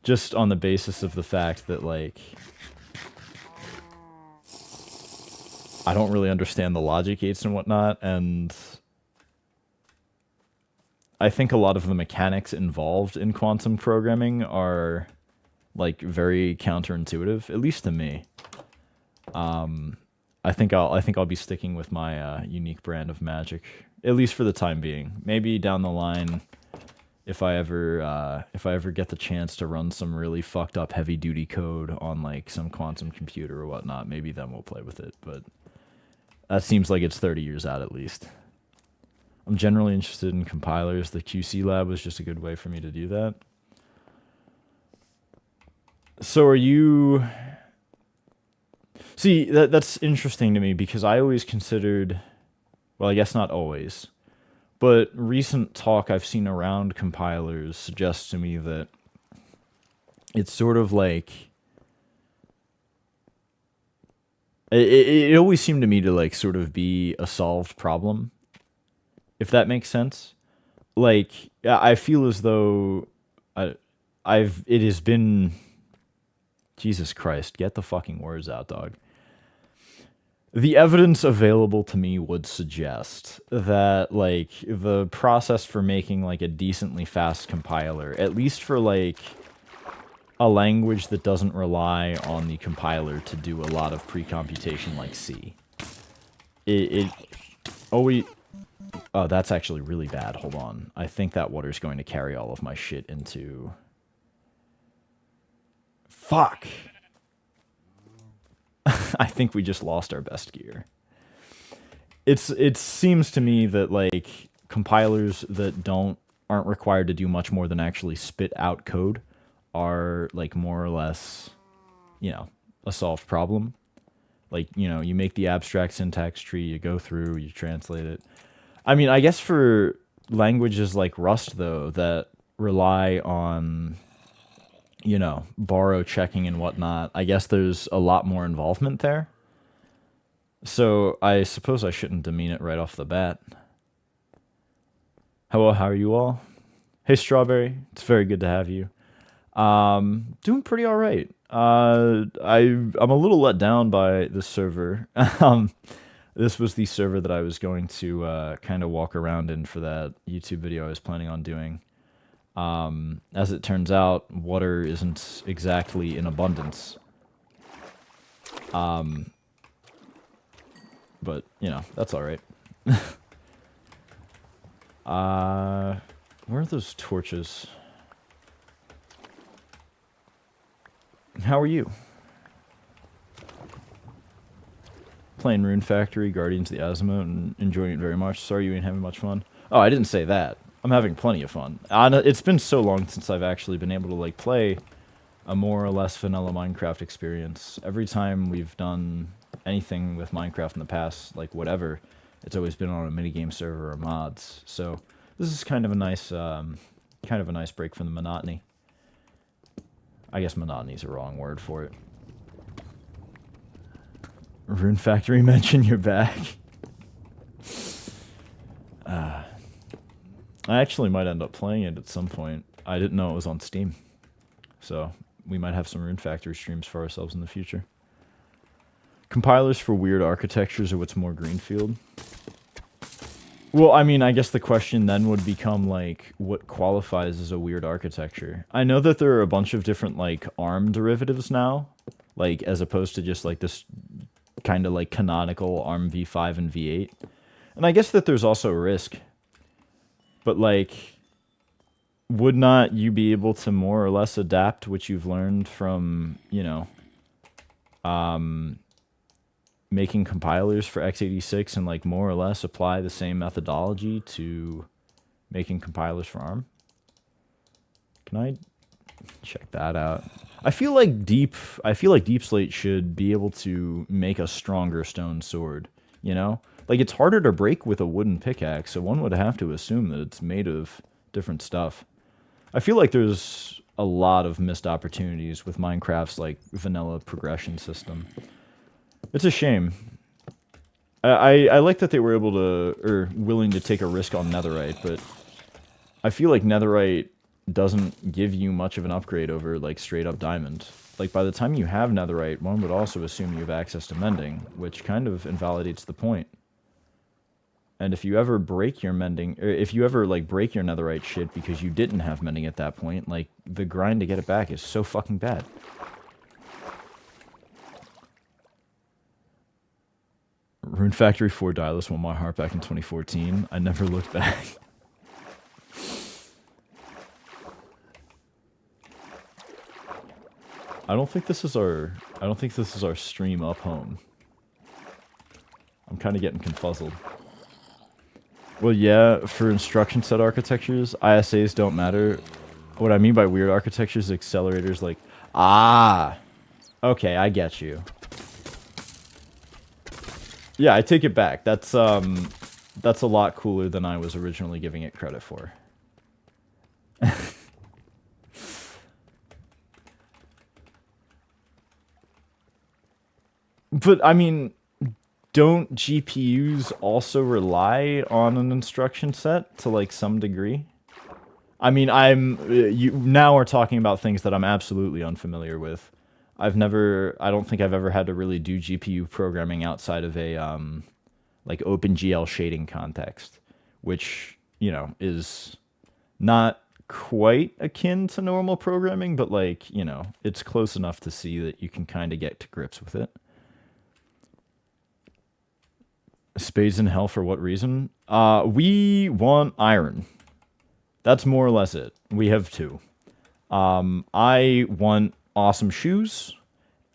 Just on the basis of the fact that, like, I don't really understand the logic gates and whatnot, and I think a lot of the mechanics involved in quantum programming are like very counterintuitive, at least to me. I think I'll be sticking with my unique brand of Magic, at least for the time being. Maybe down the line, if I ever get the chance to run some really fucked up heavy duty code on like some quantum computer or whatnot, maybe then we'll play with it. But that seems like it's 30 years out at least. I'm generally interested in compilers. The QC lab was just a good way for me to do that. So are you... See, that's interesting to me because I always considered... Well, I guess not always. But recent talk I've seen around compilers suggests to me that it's sort of like... It always seemed to me to like sort of be a solved problem, if that makes sense. Like, I feel as though it has been... Jesus Christ, get the fucking words out, dog. The evidence available to me would suggest that, like, the process for making, like, a decently fast compiler, at least for, like, a language that doesn't rely on the compiler to do a lot of pre-computation like C. It always... Oh, that's actually really bad. Hold on. I think that water's going to carry all of my shit into... Fuck! I think we just lost our best gear. It seems to me that, like, compilers that aren't required to do much more than actually spit out code are, like, more or less, you know, a solved problem. Like, you know, you make the abstract syntax tree, you go through, you translate it. I mean, I guess for languages like Rust, though, that rely on... you know, borrow checking and whatnot, I guess there's a lot more involvement there. So I suppose I shouldn't demean it right off the bat. Hello, how are you all? Hey, Strawberry, it's very good to have you. Doing pretty all right. I'm a little let down by this server. This was the server that I was going to kind of walk around in for that YouTube video I was planning on doing. As it turns out, water isn't exactly in abundance. But, you know, that's alright. Where are those torches? How are you? Playing Rune Factory, Guardians of the Azimuth, and enjoying it very much. Sorry you ain't having much fun. Oh, I didn't say that. I'm having plenty of fun. It's been so long since I've actually been able to like play a more or less vanilla Minecraft experience. Every time we've done anything with Minecraft in the past, like whatever, it's always been on a minigame server or mods. So this is kind of a nice break from the monotony. I guess monotony is a wrong word for it. Rune Factory, mention you're back. I actually might end up playing it at some point. I didn't know it was on Steam. So, we might have some Rune Factory streams for ourselves in the future. Compilers for weird architectures are what's more greenfield. Well, I mean, I guess the question then would become, like, what qualifies as a weird architecture? I know that there are a bunch of different, like, ARM derivatives now. Like, as opposed to just, like, this kind of, like, canonical ARM v5 and v8. And I guess that there's also RISC. But, like, would not you be able to more or less adapt what you've learned from, you know, making compilers for x86 and, like, more or less apply the same methodology to making compilers for ARM? Can I check that out? I feel like Deep Slate should be able to make a stronger stone sword, you know? Like, it's harder to break with a wooden pickaxe, so one would have to assume that it's made of different stuff. I feel like there's a lot of missed opportunities with Minecraft's, like, vanilla progression system. It's a shame. I like that they were able to, or willing to take a risk on Netherite, but I feel like Netherite doesn't give you much of an upgrade over, like, straight-up Diamond. like, by the time you have netherite, one would also assume you have access to mending, which kind of invalidates the point. And if you ever break your mending, or if you ever, like, break your netherite shit because you didn't have mending at that point, like, the grind to get it back is so fucking bad. Rune Factory 4 Dialis won my heart back in 2014. I never looked back. I don't think this is our stream up home. I'm kind of getting confuzzled. Well, yeah, for instruction set architectures, ISAs don't matter. What I mean by weird architectures, accelerators like... Ah! Okay, I get you. Yeah, I take it back. That's a lot cooler than I was originally giving it credit for. But, I mean, don't GPUs also rely on an instruction set to, like, some degree? I mean, you now are talking about things that I'm absolutely unfamiliar with. I don't think I've ever had to really do GPU programming outside of a, like, OpenGL shading context, which, you know, is not quite akin to normal programming, but, like, you know, it's close enough to see that you can kind of get to grips with it. Spades in hell for what reason? We want iron. That's more or less it. We have two. I want awesome shoes,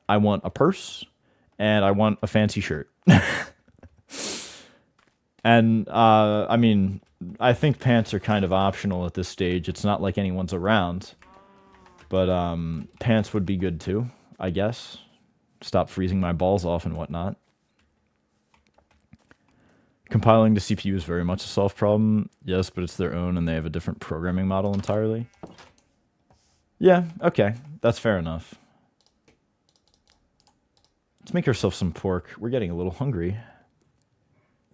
I want a purse, and I want a fancy shirt. And, I mean, I think pants are kind of optional at this stage. It's not like anyone's around. But, pants would be good too, I guess. Stop freezing my balls off and whatnot. Compiling to CPU is very much a solved problem. Yes, but it's their own and they have a different programming model entirely. Yeah, okay. That's fair enough. Let's make ourselves some pork. We're getting a little hungry.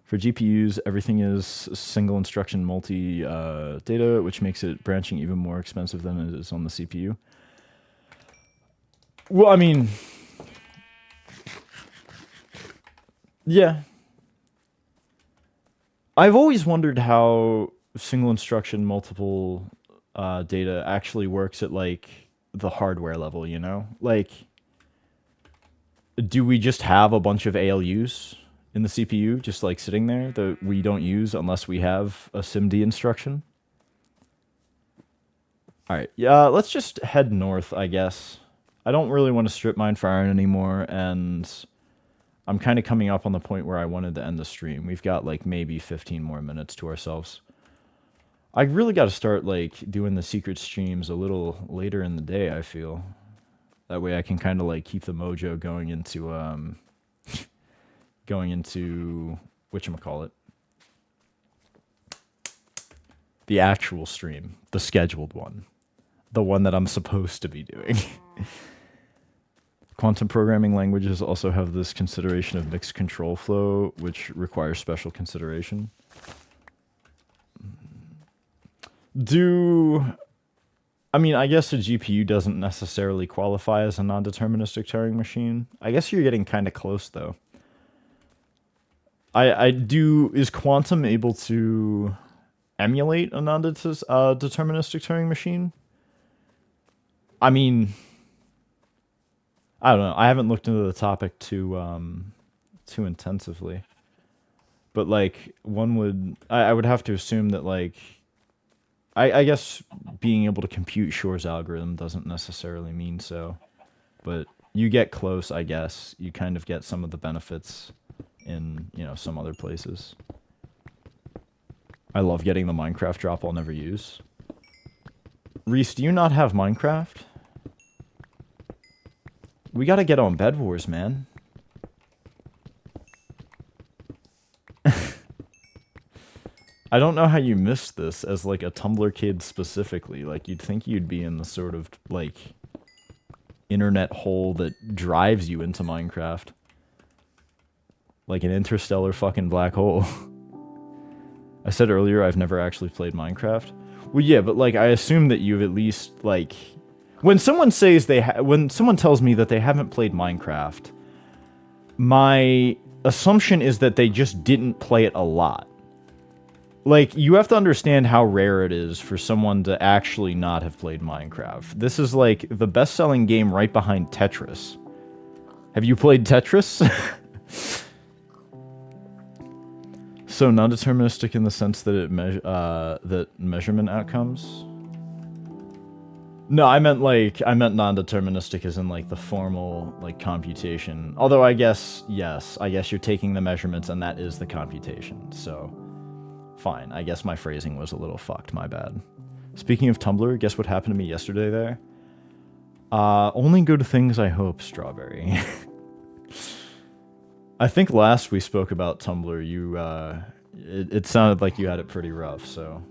For GPUs, everything is single instruction multi data, which makes it branching even more expensive than it is on the CPU. Well, I mean... Yeah. I've always wondered how single instruction multiple data actually works at, like, the hardware level, you know? Like, do we just have a bunch of ALUs in the CPU just, like, sitting there that we don't use unless we have a SIMD instruction? Alright, yeah, let's just head north, I guess. I don't really want to strip mine for iron anymore, and... I'm kind of coming up on the point where I wanted to end the stream. We've got, like, maybe 15 more minutes to ourselves. I really got to start, like, doing the secret streams a little later in the day, I feel. That way I can kind of, like, keep the mojo going into, whatchamacallit? The actual stream. The scheduled one. The one that I'm supposed to be doing. Quantum programming languages also have this consideration of mixed control flow, which requires special consideration. I mean, I guess a GPU doesn't necessarily qualify as a non-deterministic Turing machine. I guess you're getting kind of close, though. Is Quantum able to emulate a non-deterministic Turing machine? I mean... I don't know. I haven't looked into the topic too intensively. But, like, I would have to assume that, like... I guess being able to compute Shor's algorithm doesn't necessarily mean so. But you get close, I guess. You kind of get some of the benefits in, you know, some other places. I love getting the Minecraft drop I'll never use. Reese, do you not have Minecraft? We gotta get on Bed Wars, man. I don't know how you missed this as, like, a Tumblr kid specifically. Like, you'd think you'd be in the sort of, like, internet hole that drives you into Minecraft. Like an interstellar fucking black hole. I said earlier I've never actually played Minecraft. Well, yeah, but, like, I assume that you've at least, like... When someone says when someone tells me that they haven't played Minecraft, my assumption is that they just didn't play it a lot. Like, you have to understand how rare it is for someone to actually not have played Minecraft. This is like the best-selling game right behind Tetris. Have you played Tetris? So non-deterministic in the sense that it that measurement outcomes. No, I meant non-deterministic as in like the formal like computation. Although I guess yes, I guess you're taking the measurements and that is the computation. So fine. I guess my phrasing was a little fucked. My bad. Speaking of Tumblr, guess what happened to me yesterday there? Only good things I hope, Strawberry. I think last we spoke about Tumblr, you, it sounded like you had it pretty rough, so...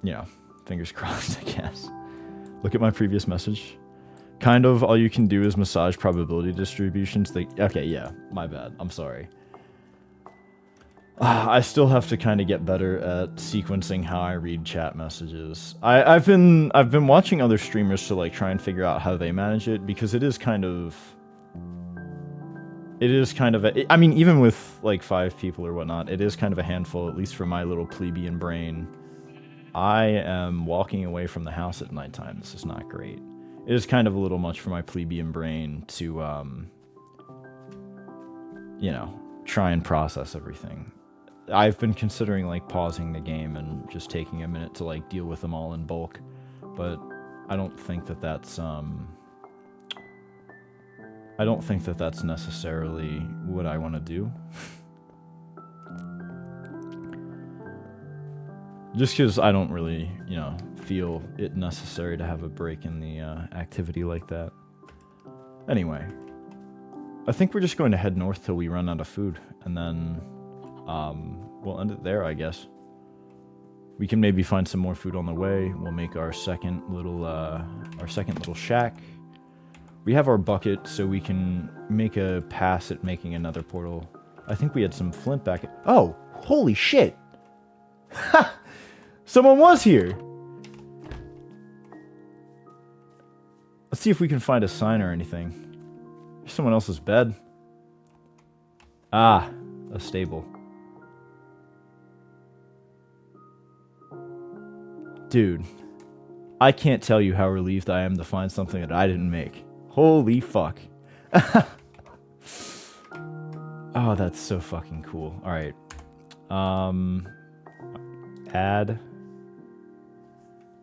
Yeah, fingers crossed, I guess. Look at my previous message. Kind of all you can do is massage probability distributions. Okay, yeah, my bad, I'm sorry. I still have to kind of get better at sequencing how I read chat messages. I've been watching other streamers to like try and figure out how they manage it, because it is kind of I mean, even with like 5 people or whatnot, it is kind of a handful, at least for my little plebeian brain. I am walking away from the house at nighttime. This is not great. It is kind of a little much for my plebeian brain to, you know, try and process everything. I've been considering like pausing the game and just taking a minute to like deal with them all in bulk, but I don't think that that's necessarily what I want to do. Just because I don't really, you know, feel it necessary to have a break in the activity like that. Anyway, I think we're just going to head north till we run out of food, and then we'll end it there, I guess. We can maybe find some more food on the way. We'll make our second little shack. We have our bucket, so we can make a pass at making another portal. I think we had some flint back. Oh, holy shit! Ha! Someone was here! Let's see if we can find a sign or anything. There's someone else's bed. Ah, a stable. Dude, I can't tell you how relieved I am to find something that I didn't make. Holy fuck. Oh, that's so fucking cool. Alright. Add.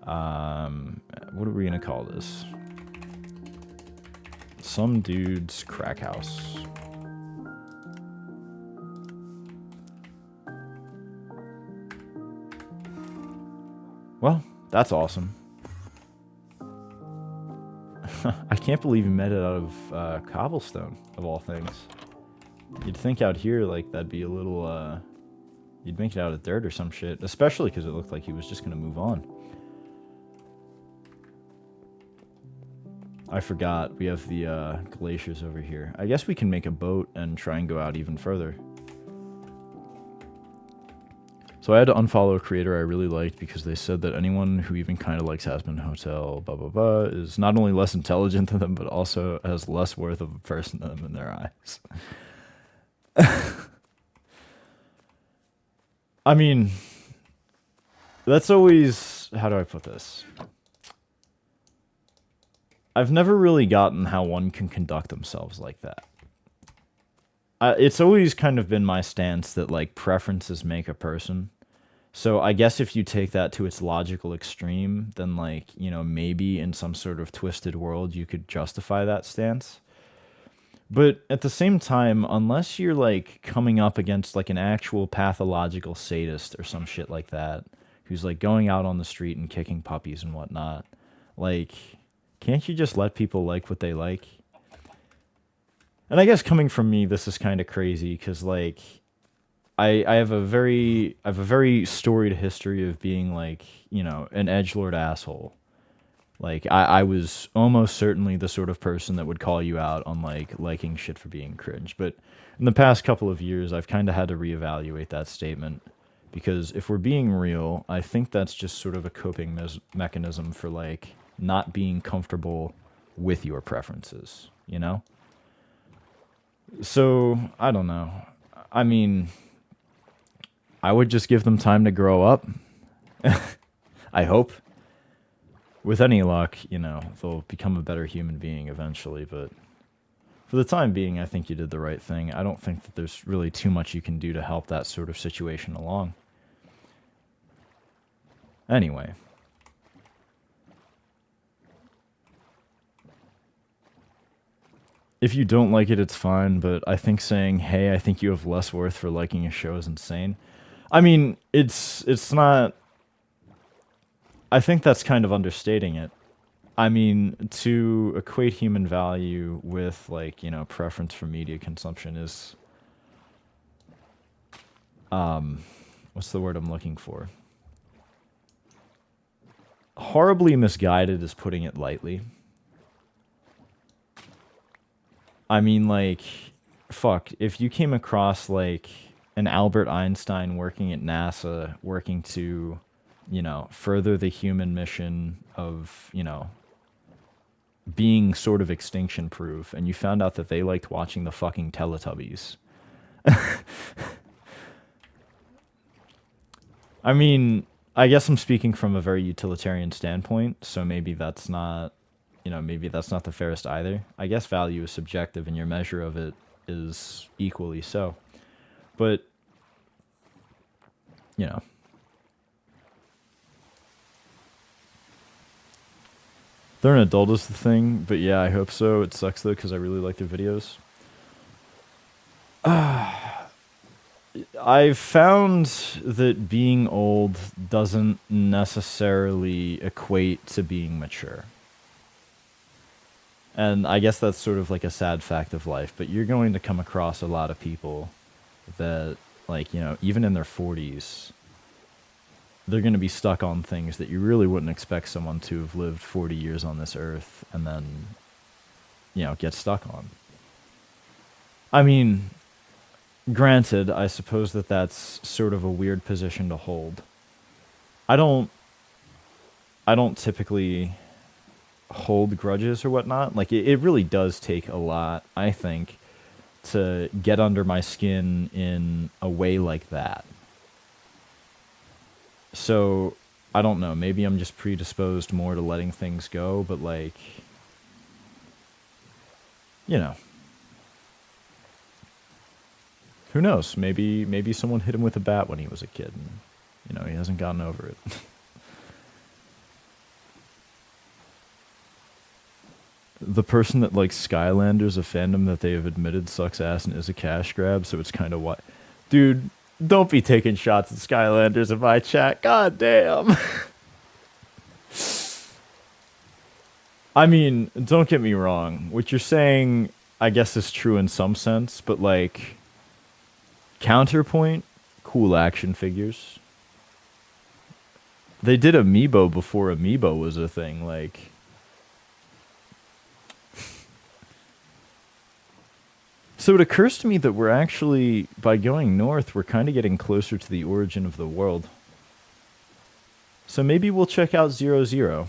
What are we gonna call this? Some dude's crack house. Well, that's awesome. I can't believe you made it out of cobblestone, of all things. You'd think out here, like, that'd be a little, you'd make it out of dirt or some shit, especially because it looked like he was just gonna move on. I forgot, we have the glaciers over here. I guess we can make a boat and try and go out even further. So I had to unfollow a creator I really liked because they said that anyone who even kind of likes Hazbin Hotel, blah, blah, blah, is not only less intelligent than them, but also has less worth of a person than them in their eyes. I mean, that's always... How do I put this? I've never really gotten how one can conduct themselves like that. It's always kind of been my stance that, like, preferences make a person. So I guess if you take that to its logical extreme, then, like, you know, maybe in some sort of twisted world you could justify that stance. But at the same time, unless you're, like, coming up against, like, an actual pathological sadist or some shit like that, who's, like, going out on the street and kicking puppies and whatnot, like, can't you just let people like what they like? And I guess coming from me, this is kind of crazy, because, like, I have a very storied history of being, like, you know, an edgelord asshole. Like, I was almost certainly the sort of person that would call you out on, like, liking shit for being cringe. But in the past couple of years, I've kind of had to reevaluate that statement. Because if we're being real, I think that's just sort of a coping mechanism for like not being comfortable with your preferences, you know? So, I don't know. I mean, I would just give them time to grow up. I hope. With any luck, you know, they'll become a better human being eventually, but for the time being, I think you did the right thing. I don't think that there's really too much you can do to help that sort of situation along. Anyway. If you don't like it, it's fine, but I think saying, hey, I think you have less worth for liking a show is insane. I mean, it's not... I think that's kind of understating it. I mean, to equate human value with, like, you know, preference for media consumption is... what's the word I'm looking for? Horribly misguided is putting it lightly. I mean, like, fuck, if you came across, like, an Albert Einstein working at NASA, working to, you know, further the human mission of, you know, being sort of extinction proof, and you found out that they liked watching the fucking Teletubbies. I mean, I guess I'm speaking from a very utilitarian standpoint, so maybe that's not, you know, maybe that's not the fairest either. I guess value is subjective and your measure of it is equally so. But, you know. They're an adult is the thing, but yeah, I hope so. It sucks though, because I really like their videos. I've found that being old doesn't necessarily equate to being mature. And I guess that's sort of like a sad fact of life, but you're going to come across a lot of people that, like, you know, even in their 40s, they're going to be stuck on things that you really wouldn't expect someone to have lived 40 years on this earth and then, you know, get stuck on. I mean, granted, I suppose that that's sort of a weird position to hold. I don't typically hold grudges or whatnot. Like, it really does take a lot, I think, to get under my skin in a way like that. So, I don't know, maybe I'm just predisposed more to letting things go, but, like, you know. Who knows? Maybe someone hit him with a bat when he was a kid and, you know, he hasn't gotten over it. The person that likes Skylanders, a fandom that they have admitted sucks ass and is a cash grab, so it's kind of what... Dude, don't be taking shots at Skylanders in my chat. God damn. I mean, don't get me wrong. What you're saying, I guess, is true in some sense, but, like, counterpoint, cool action figures. They did Amiibo before Amiibo was a thing, like... So it occurs to me that we're actually, by going north, we're kind of getting closer to the origin of the world. So maybe we'll check out 00.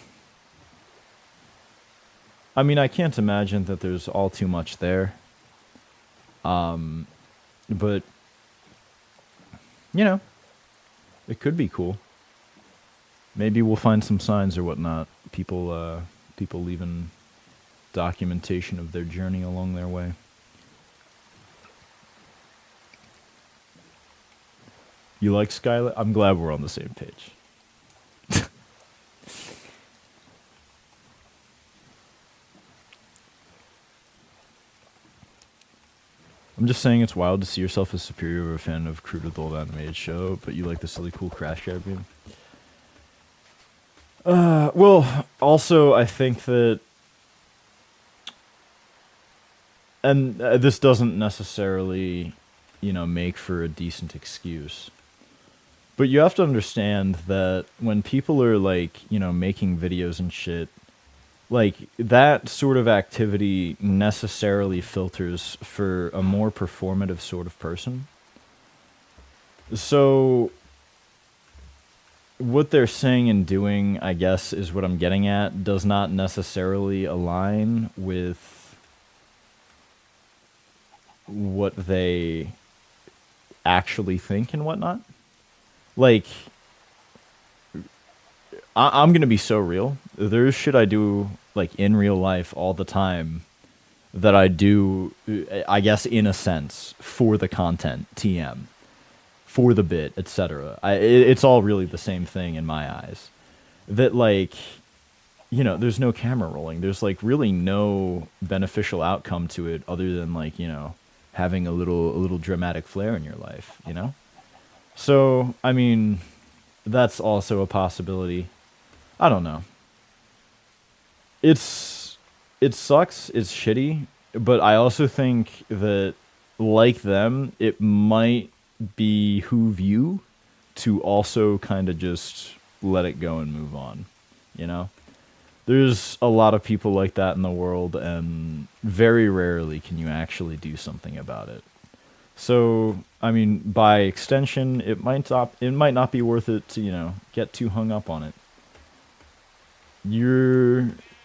I mean, I can't imagine that there's all too much there. But, you know, it could be cool. Maybe we'll find some signs or whatnot. People leaving documentation of their journey along their way. You like Skylar? I'm glad we're on the same page. I'm just saying it's wild to see yourself as superior or a fan of crude adult animated show, but you like the silly cool Crash Grab game. Well, also I think that, and this doesn't necessarily, you know, make for a decent excuse. But you have to understand that when people are, like, you know, making videos and shit, like, that sort of activity necessarily filters for a more performative sort of person. So, what they're saying and doing, I guess, is what I'm getting at, does not necessarily align with what they actually think and whatnot. Like, I'm gonna be so real. There's shit I do, like, in real life all the time that I do, I guess, in a sense, for the content, TM, for the bit, etc. It's all really the same thing in my eyes. That, like, you know, there's no camera rolling. There's, like, really no beneficial outcome to it other than, like, you know, having a little dramatic flair in your life, you know? So, I mean, that's also a possibility. I don't know. It sucks, it's shitty, but I also think that, like them, it might behoove you to also kind of just let it go and move on, you know? There's a lot of people like that in the world, and very rarely can you actually do something about it. So, I mean, by extension, it might not be worth it to, you know, get too hung up on it.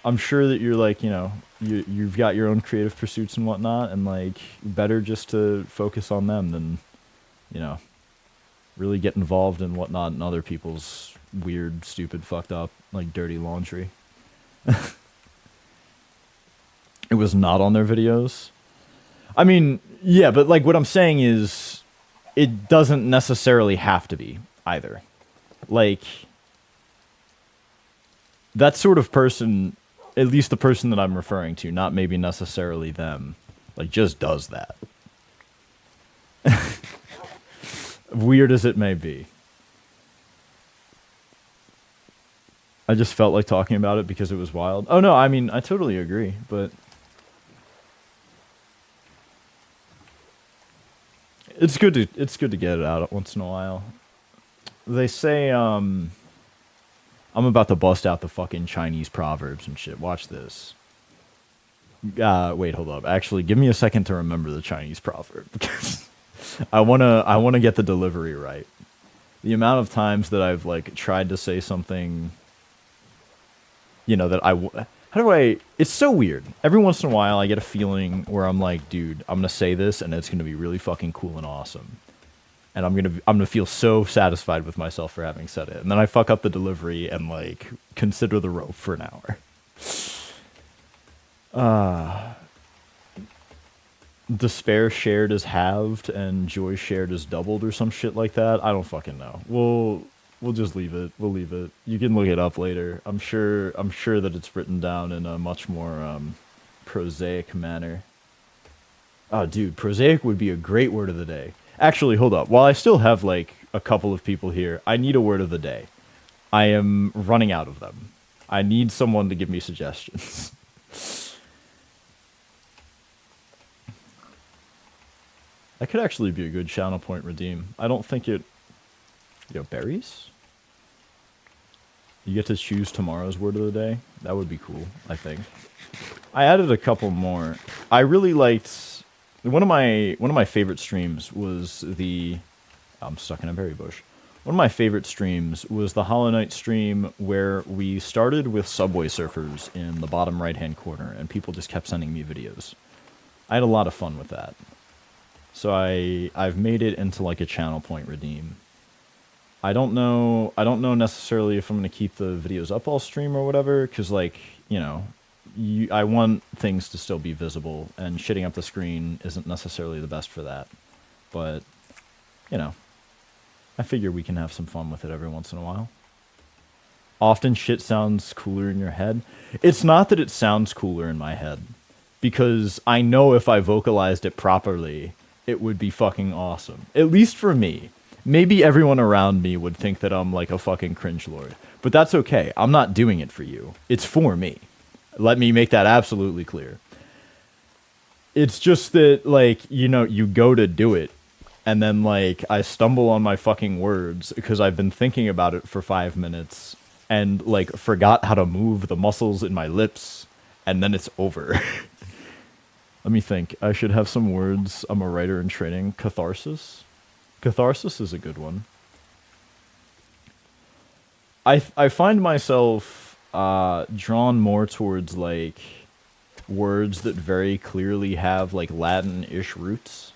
I'm sure that you're like, you know, you've got your own creative pursuits and whatnot, and like, better just to focus on them than, you know, really get involved in whatnot in other people's weird, stupid, fucked up, like, dirty laundry. It was not on their videos. I mean, yeah, but like, what I'm saying is, it doesn't necessarily have to be either. Like, that sort of person, at least the person that I'm referring to, not maybe necessarily them, like, just does that. Weird as it may be. I just felt like talking about it because it was wild. Oh no, I mean, I totally agree, but it's good to get it out once in a while. They say I'm about to bust out the fucking Chinese proverbs and shit. Watch this. Wait, hold up. Actually, give me a second to remember the Chinese proverb because I wanna get the delivery right. The amount of times that I've like tried to say something, you know, it's so weird. Every once in a while I get a feeling where I'm like, dude, I'm gonna say this and it's gonna be really fucking cool and awesome. And I'm gonna feel so satisfied with myself for having said it. And then I fuck up the delivery and like consider the rope for an hour. Despair shared is halved and joy shared is doubled or some shit like that. I don't fucking know. We'll just leave it. We'll leave it. You can look it up later. I'm sure that it's written down in a much more prosaic manner. Oh, dude, prosaic would be a great word of the day. Actually, hold up. While I still have like a couple of people here, I need a word of the day. I am running out of them. I need someone to give me suggestions. That could actually be a good channel point redeem. I don't think it... Yo, berries? You get to choose tomorrow's word of the day? That would be cool, I think. I added a couple more. I really liked... One of my favorite streams was the... I'm stuck in a berry bush. One of my favorite streams was the Hollow Knight stream where we started with Subway Surfers in the bottom right-hand corner, and people just kept sending me videos. I had a lot of fun with that. So I've made it into like a channel point redeem. I don't know necessarily if I'm going to keep the videos up all stream or whatever, because like, you know, I want things to still be visible, and shitting up the screen isn't necessarily the best for that. But, you know, I figure we can have some fun with it every once in a while. Often shit sounds cooler in your head. It's not that it sounds cooler in my head, because I know if I vocalized it properly, it would be fucking awesome. At least for me. Maybe everyone around me would think that I'm like a fucking cringe lord. But that's okay. I'm not doing it for you. It's for me. Let me make that absolutely clear. It's just that, like, you know, you go to do it, and then, like, I stumble on my fucking words because I've been thinking about it for 5 minutes and, like, forgot how to move the muscles in my lips, and then it's over. Let me think. I should have some words. I'm a writer in training. Catharsis? Catharsis is a good one. I find myself drawn more towards like words that very clearly have like Latin-ish roots.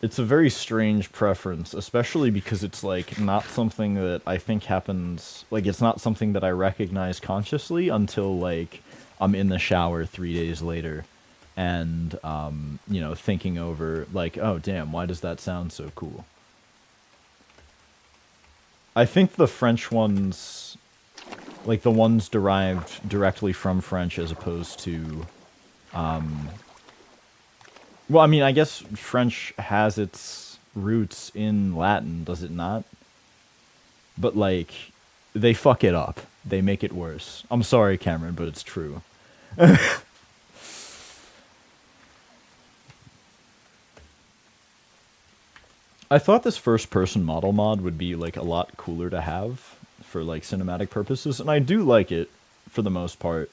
It's a very strange preference, especially because it's like not something that I think happens, like it's not something that I recognize consciously until like I'm in the shower 3 days later and you know, thinking over like, oh damn, why does that sound so cool? I think the French ones, like the ones derived directly from French as opposed to, well, I mean, I guess French has its roots in Latin, does it not? But like, they fuck it up. They make it worse. I'm sorry, Cameron, but it's true. I thought this first-person model mod would be like a lot cooler to have for like cinematic purposes, and I do like it for the most part.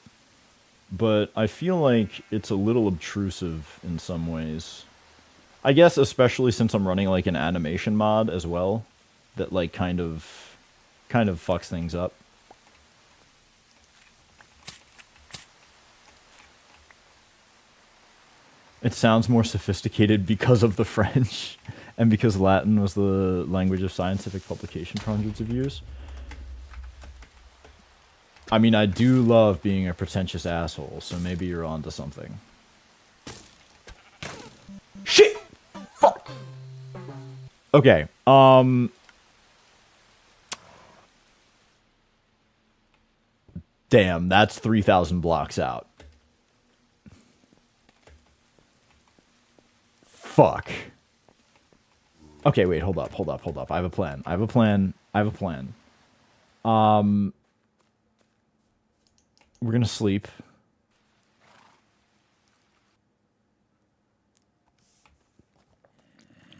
But I feel like it's a little obtrusive in some ways. I guess especially since I'm running like an animation mod as well, that like kind of fucks things up. It sounds more sophisticated because of the French, and because Latin was the language of scientific publication for hundreds of years. I mean, I do love being a pretentious asshole, so maybe you're onto something. Shit! Fuck! Okay, damn, that's 3,000 blocks out. Fuck. Okay, wait, hold up. I have a plan. We're gonna sleep.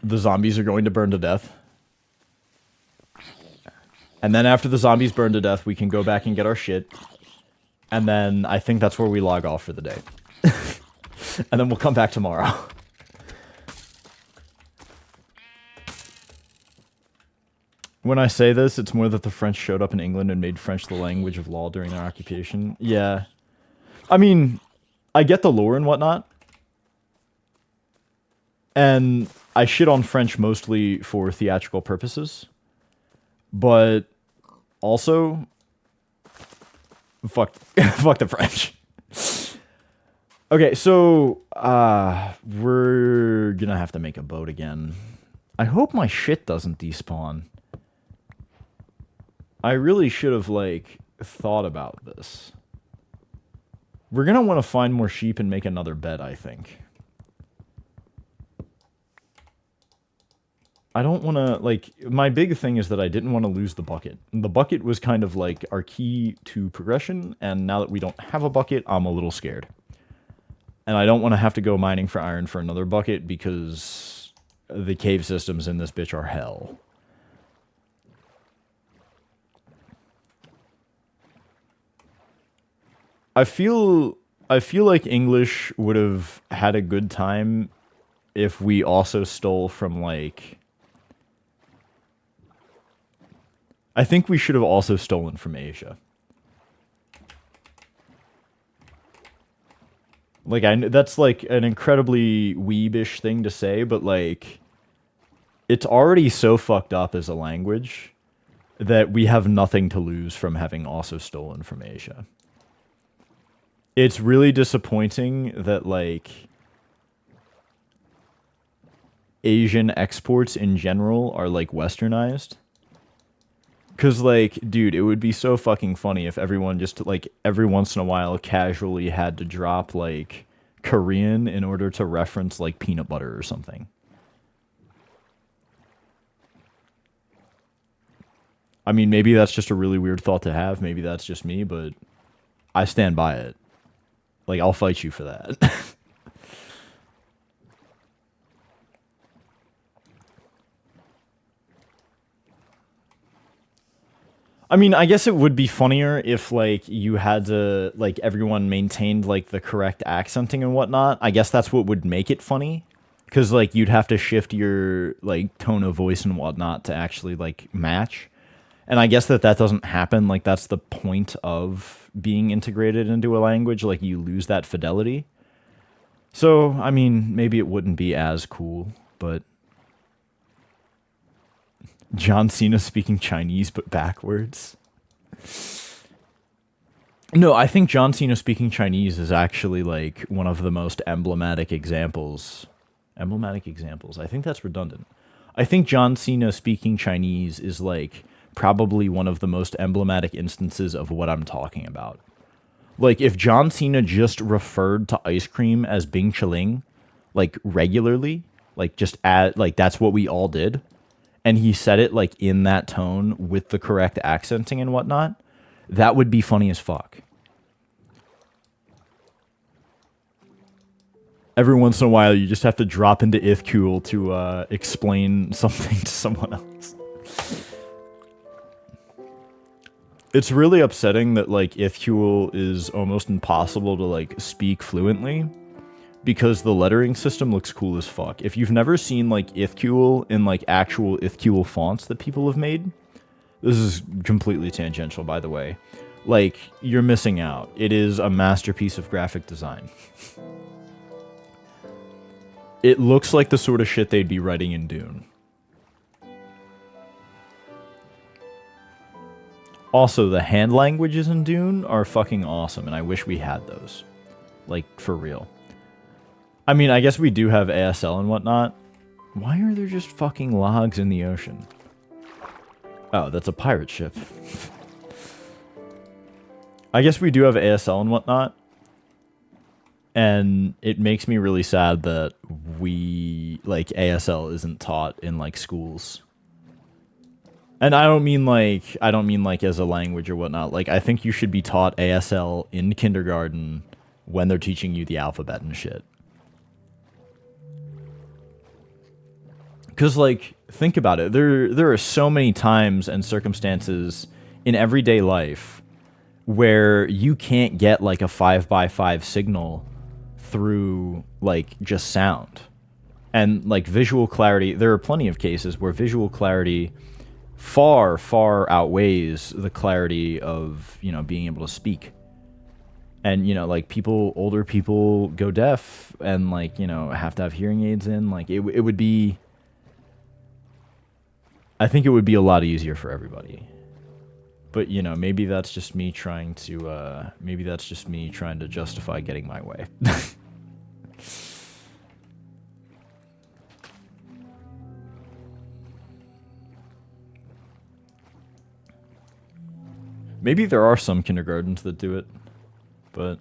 The zombies are going to burn to death. And then after the zombies burn to death, we can go back and get our shit. And then I think that's where we log off for the day. And then we'll come back tomorrow. When I say this, it's more that the French showed up in England and made French the language of law during their occupation. Yeah. I mean, I get the lore and whatnot. And I shit on French mostly for theatrical purposes. But also, fuck the French. Okay, so we're gonna have to make a boat again. I hope my shit doesn't despawn. I really should have, like, thought about this. We're gonna want to find more sheep and make another bed, I think. I don't want to, like, my big thing is that I didn't want to lose the bucket. The bucket was kind of, like, our key to progression, and now that we don't have a bucket, I'm a little scared. And I don't want to have to go mining for iron for another bucket, because the cave systems in this bitch are hell. I feel like English would have had a good time if we also stole from, like... I think we should have also stolen from Asia. Like, that's, like, an incredibly weebish thing to say, but, like... It's already so fucked up as a language that we have nothing to lose from having also stolen from Asia. It's really disappointing that, like, Asian exports in general are, like, westernized. Because, like, dude, it would be so fucking funny if everyone just, like, every once in a while casually had to drop, like, Korean in order to reference, like, peanut butter or something. I mean, maybe that's just a really weird thought to have. Maybe that's just me, but I stand by it. Like, I'll fight you for that. I mean, I guess it would be funnier if, like, you had to, like, everyone maintained, like, the correct accenting and whatnot. I guess that's what would make it funny. because like you'd have to shift your like tone of voice and whatnot to actually like match. And I guess that doesn't happen. Like that's the point of being integrated into a language. Like you lose that fidelity. So I mean, maybe it wouldn't be as cool, but John Cena speaking Chinese but backwards. No, I think John Cena speaking Chinese is actually like one of the most emblematic examples. Emblematic examples. I think that's redundant. I think John Cena speaking Chinese is like probably one of the most emblematic instances of what I'm talking about. Like if John Cena just referred to ice cream as Bing Chiling, like regularly, like just at like that's what we all did, and he said it like in that tone with the correct accenting and whatnot, that would be funny as fuck. Every once in a while, you just have to drop into Ithcool to explain something to someone else. It's really upsetting that like Ithcool is almost impossible to like speak fluently because the lettering system looks cool as fuck. If you've never seen like Ithcool in like actual Ithcool fonts that people have made, this is completely tangential, by the way. Like, you're missing out. It is a masterpiece of graphic design. It looks like the sort of shit they'd be writing in Dune. Also, the hand languages in Dune are fucking awesome, and I wish we had those. Like, for real. I mean, I guess we do have ASL and whatnot. Why are there just fucking logs in the ocean? Oh, that's a pirate ship. I guess we do have ASL and whatnot. And it makes me really sad that we, like, ASL isn't taught in, like, schools. And I don't mean like as a language or whatnot. Like, I think you should be taught ASL in kindergarten when they're teaching you the alphabet and shit. Because, like, think about it. There are so many times and circumstances in everyday life where you can't get, like, a 5x5 signal through, like, just sound. And, like, visual clarity, there are plenty of cases where visual clarity far, far outweighs the clarity of, you know, being able to speak. And, you know, like, older people go deaf and, like, you know, have to have hearing aids in. Like, it would be... I think it would be a lot easier for everybody. But, you know, maybe that's just me trying to, justify getting my way. Maybe there are some kindergartens that do it, but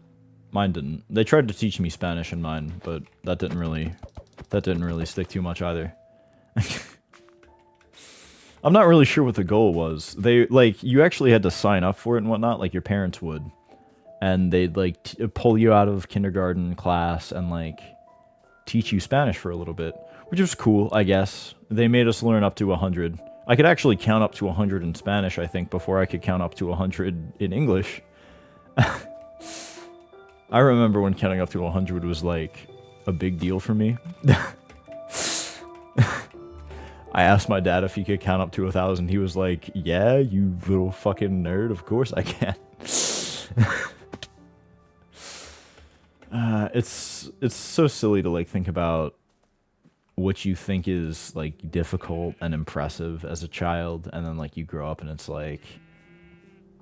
mine didn't. They tried to teach me Spanish in mine, but that didn't really stick too much either. I'm not really sure what the goal was. They, like, you actually had to sign up for it and whatnot, like your parents would. And they'd, like, pull you out of kindergarten class and, like, teach you Spanish for a little bit. Which was cool, I guess. They made us learn up to 100. I could actually count up to 100 in Spanish, I think, before I could count up to 100 in English. I remember when counting up to 100 was, like, a big deal for me. I asked my dad if he could count up to 1,000. He was like, yeah, you little fucking nerd. Of course I can. It's so silly to, like, think about what you think is, like, difficult and impressive as a child. And then, like, you grow up and it's like,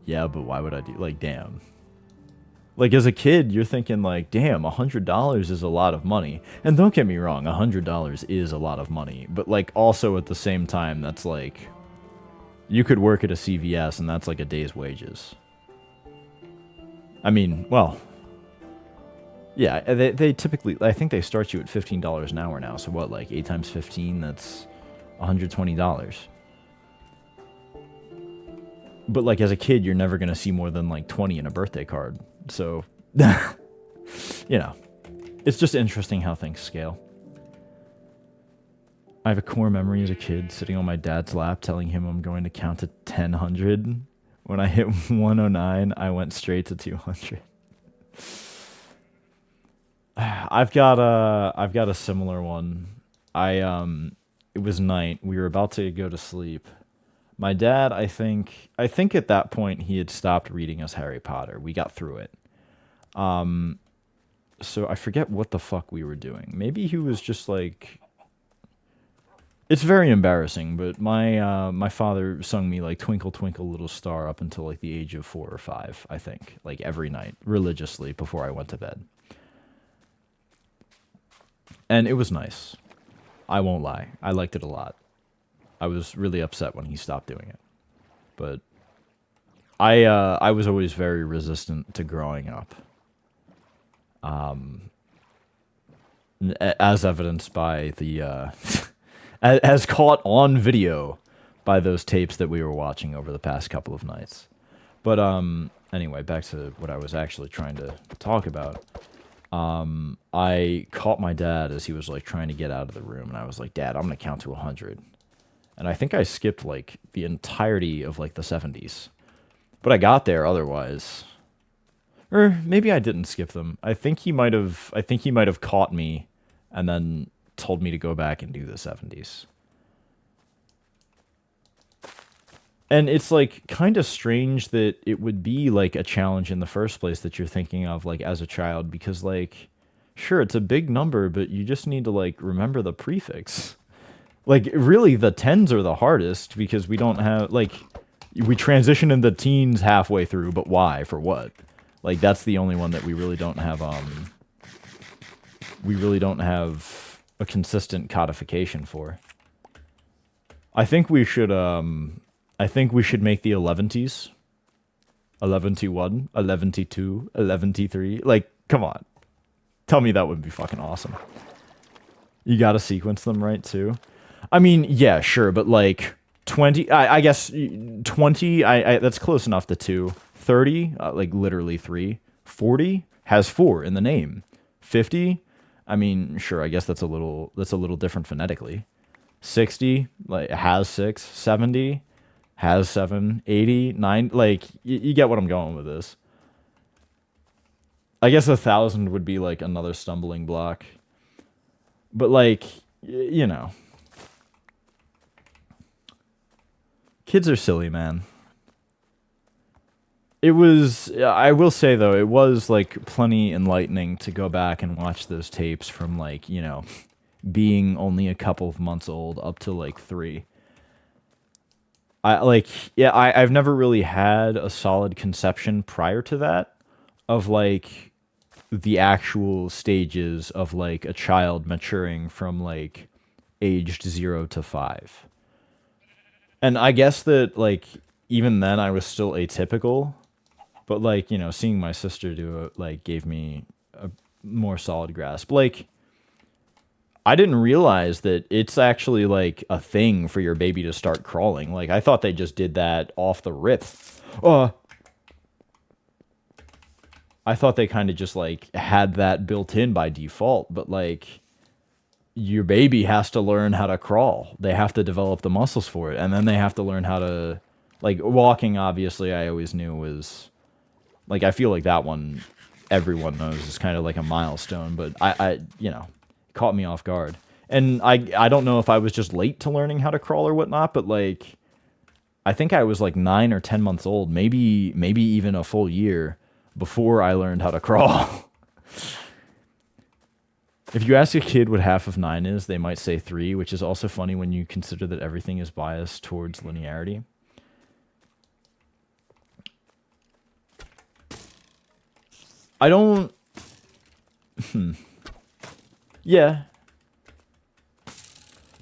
yeah, but why would I do... Like, damn. Like, as a kid, you're thinking, like, damn, $100 is a lot of money. And don't get me wrong, $100 is a lot of money. But, like, also at the same time, that's, like... You could work at a CVS, and that's, like, a day's wages. I mean, well... Yeah, they typically... I think they start you at $15 an hour now. So what, like, 8 times 15? That's $120. But, like, as a kid, you're never going to see more than, like, 20 in a birthday card. So, you know, it's just interesting how things scale. I have a core memory as a kid sitting on my dad's lap telling him I'm going to count to 100. When I hit 109, I went straight to 200. I've got a similar one. it was night. We were about to go to sleep. My dad, I think at that point he had stopped reading us Harry Potter. We got through it. So I forget what the fuck we were doing. Maybe he was just like, it's very embarrassing, but my father sung me like Twinkle Twinkle Little Star up until like the age of 4 or 5, I think, like every night religiously before I went to bed. And it was nice. I won't lie. I liked it a lot. I was really upset when he stopped doing it. But I was always very resistant to growing up. As evidenced by the as caught on video by those tapes that we were watching over the past couple of nights. But anyway, back to what I was actually trying to talk about. I caught my dad as he was like trying to get out of the room, and I was like, "Dad, I'm gonna count to 100." And I think I skipped like the entirety of like the 70s, but I got there otherwise. Or maybe I didn't skip them. I think he might have caught me, and then told me to go back and do the 70s. And it's like kind of strange that it would be like a challenge in the first place that you're thinking of like as a child, because like, sure, it's a big number, but you just need to like remember the prefix. Like really the tens are the hardest because we don't have like, we transition into teens halfway through, but why? For what? Like that's the only one that we really don't have a consistent codification for. I think we should make the 11ties. 11T1, 11T2, 11T3. Like, come on. Tell me that would be fucking awesome. You gotta sequence them right, too. I mean, yeah, sure, but like, 20, I guess, 20, that's close enough to 2. 30, like literally 3. 40 has 4 in the name. 50, I mean, sure, I guess that's a little different phonetically. 60, like, has 6. 70, has 7. 80, 9, like, you get what I'm going with this. I guess 1,000 would be, like, another stumbling block. But, like, you know. Kids are silly, man. It was, I will say, though, it was, like, plenty enlightening to go back and watch those tapes from, like, you know, being only a couple of months old up to, like, 3. I've never really had a solid conception prior to that of, like, the actual stages of, like, a child maturing from, like, aged 0 to 5. And I guess that, like, even then I was still atypical. But, like, you know, seeing my sister do it, like, gave me a more solid grasp. Like, I didn't realize that it's actually, like, a thing for your baby to start crawling. Like, I thought they just did that off the rip. I thought they kind of just, like, had that built in by default. But, like, your baby has to learn how to crawl. They have to develop the muscles for it. And then they have to learn how to, like, walking, obviously, I always knew was... Like, I feel like that one, everyone knows, is kind of like a milestone, but I you know, it caught me off guard. And I don't know if I was just late to learning how to crawl or whatnot, but, like, I think I was, like, 9 or 10 months old, maybe even a full year before I learned how to crawl. If you ask a kid what half of 9 is, they might say 3, which is also funny when you consider that everything is biased towards linearity. I don't... Yeah.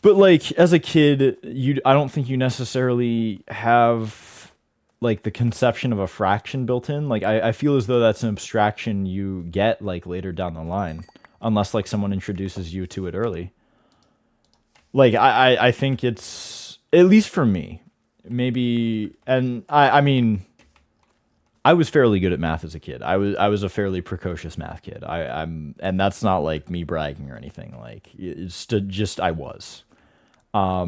But, like, as a kid, I don't think you necessarily have, like, the conception of a fraction built in. Like, I feel as though that's an abstraction you get, like, later down the line. Unless, like, someone introduces you to it early. Like, I think it's... At least for me. Maybe... And, I mean... I was fairly good at math as a kid. I was a fairly precocious math kid. And that's not like me bragging or anything. Like it's just I was. I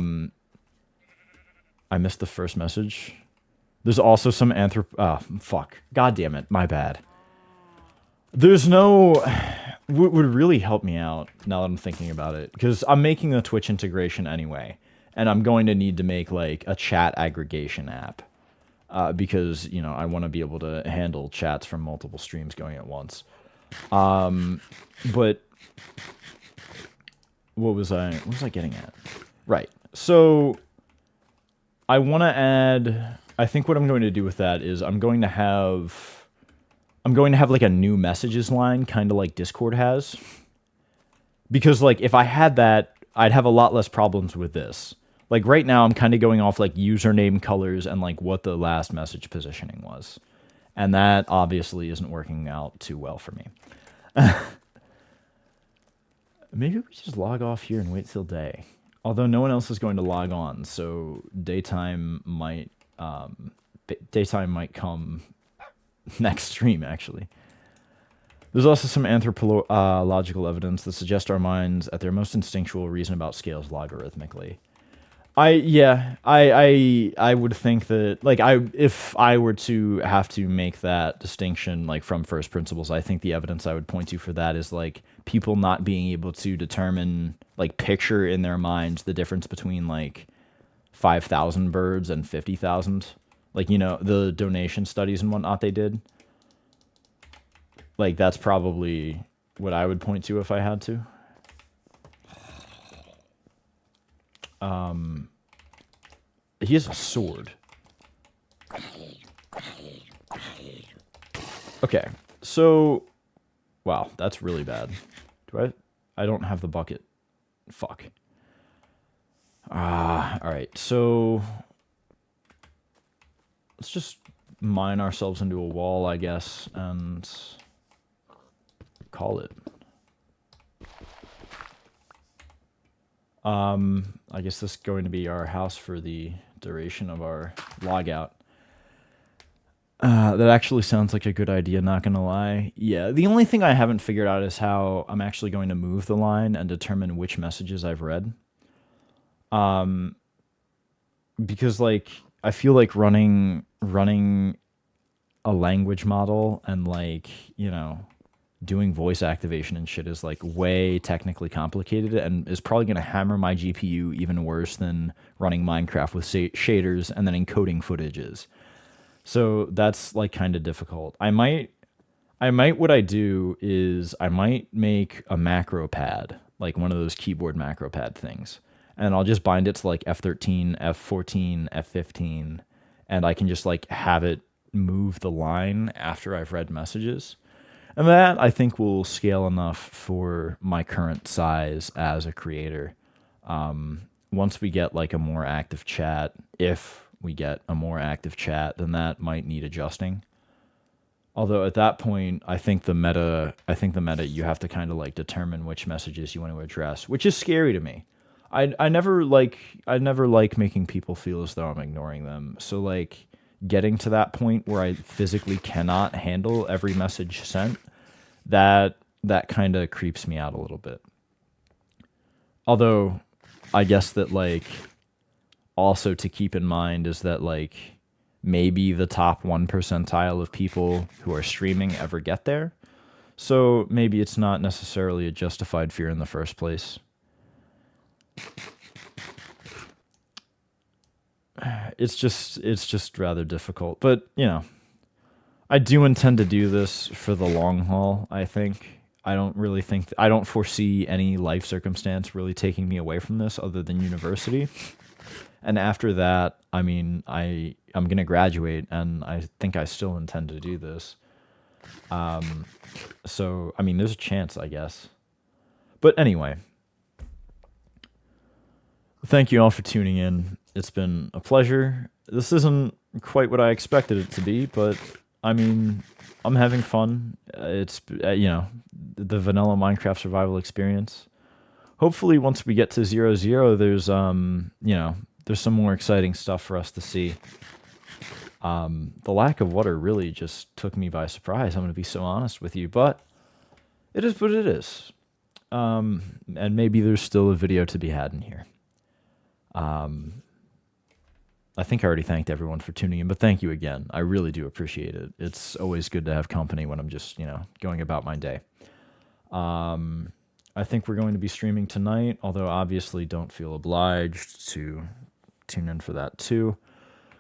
missed the first message. There's also some fuck. God damn it. My bad. There's no would really help me out now that I'm thinking about it, because I'm making a Twitch integration anyway, and I'm going to need to make like a chat aggregation app, because you know I want to be able to handle chats from multiple streams going at once. But what was I getting at? Right. So I want to add. I think what I'm going to do with that is I'm going to have like a new messages line, kind of like Discord has. Because like if I had that, I'd have a lot less problems with this. Like right now I'm kind of going off like username colors and like what the last message positioning was. And that obviously isn't working out too well for me. Maybe we just log off here and wait till day. Although no one else is going to log on, so daytime might come next stream, actually. There's also some anthropological evidence that suggests our minds at their most instinctual reason about scales logarithmically. I would think that, like, if I were to have to make that distinction, like, from first principles, I think the evidence I would point to for that is, like, people not being able to determine, like, picture in their minds the difference between, like, 5,000 birds and 50,000. Like, you know, the donation studies and whatnot they did. Like, that's probably what I would point to if I had to. He has a sword. Okay, so... Wow, that's really bad. I don't have the bucket. Fuck. Alright, so... Let's just mine ourselves into a wall, I guess, and... call it. I guess this is going to be our house for the duration of our logout. That actually sounds like a good idea, not gonna lie. Yeah, the only thing I haven't figured out is how I'm actually going to move the line and determine which messages I've read. Because, like, I feel like running a language model and, like, you know, doing voice activation and shit is, like, way technically complicated and is probably going to hammer my GPU even worse than running Minecraft with shaders and then encoding footages. So that's, like, kind of difficult. I might, what I do is I might make a macro pad, like one of those keyboard macro pad things. And I'll just bind it to, like, F13, F14, F15, and I can just, like, have it move the line after I've read messages. And that, I think, will scale enough for my current size as a creator. Once we get, like, a more active chat, if we get a more active chat, then that might need adjusting. Although at that point, I think the meta, you have to kind of, like, determine which messages you want to address, which is scary to me. I never like making people feel as though I'm ignoring them. So, like, getting to that point where I physically cannot handle every message sent, that kind of creeps me out a little bit. Although, I guess that, like, also to keep in mind is that, like, maybe the top 1 percentile of people who are streaming ever get there. So maybe it's not necessarily a justified fear in the first place. It's just rather difficult. But, you know, I do intend to do this for the long haul, I think. I don't foresee any life circumstance really taking me away from this other than university. And after that, I mean, I'm going to graduate, and I think I still intend to do this. So, I mean, there's a chance, I guess. But anyway, thank you all for tuning in. It's been a pleasure. This isn't quite what I expected it to be, but, I mean, I'm having fun. It's, you know, the vanilla Minecraft survival experience. Hopefully, once we get to 0-0, there's, you know, there's some more exciting stuff for us to see. The lack of water really just took me by surprise. I'm going to be so honest with you, but it is what it is. And maybe there's still a video to be had in here. I think I already thanked everyone for tuning in, but thank you again. I really do appreciate it. It's always good to have company when I'm just, you know, going about my day. I think we're going to be streaming tonight, although obviously don't feel obliged to tune in for that too.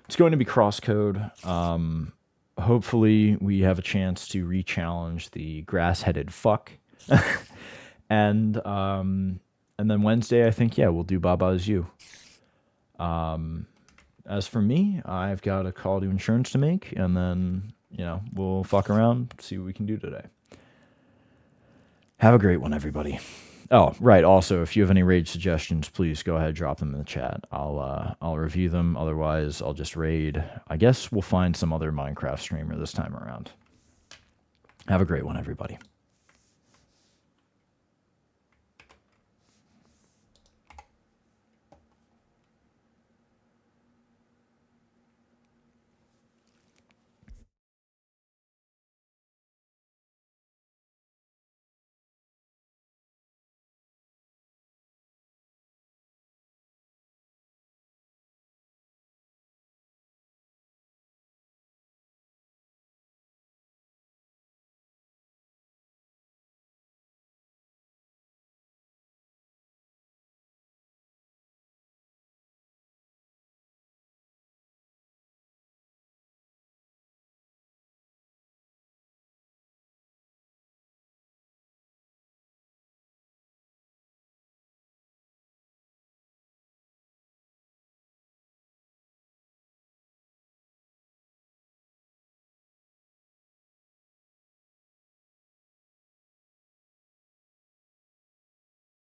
It's going to be Crosscode. Hopefully we have a chance to re-challenge the grass-headed fuck. And then Wednesday, I think, yeah, we'll do Baba's You. As for me, I've got a call to insurance to make, and then, you know, we'll fuck around, see what we can do today. Have a great one, everybody. Oh, right. Also, if you have any raid suggestions, please go ahead, drop them in the chat. I'll review them. Otherwise, I'll just raid. I guess we'll find some other Minecraft streamer this time around. Have a great one, everybody.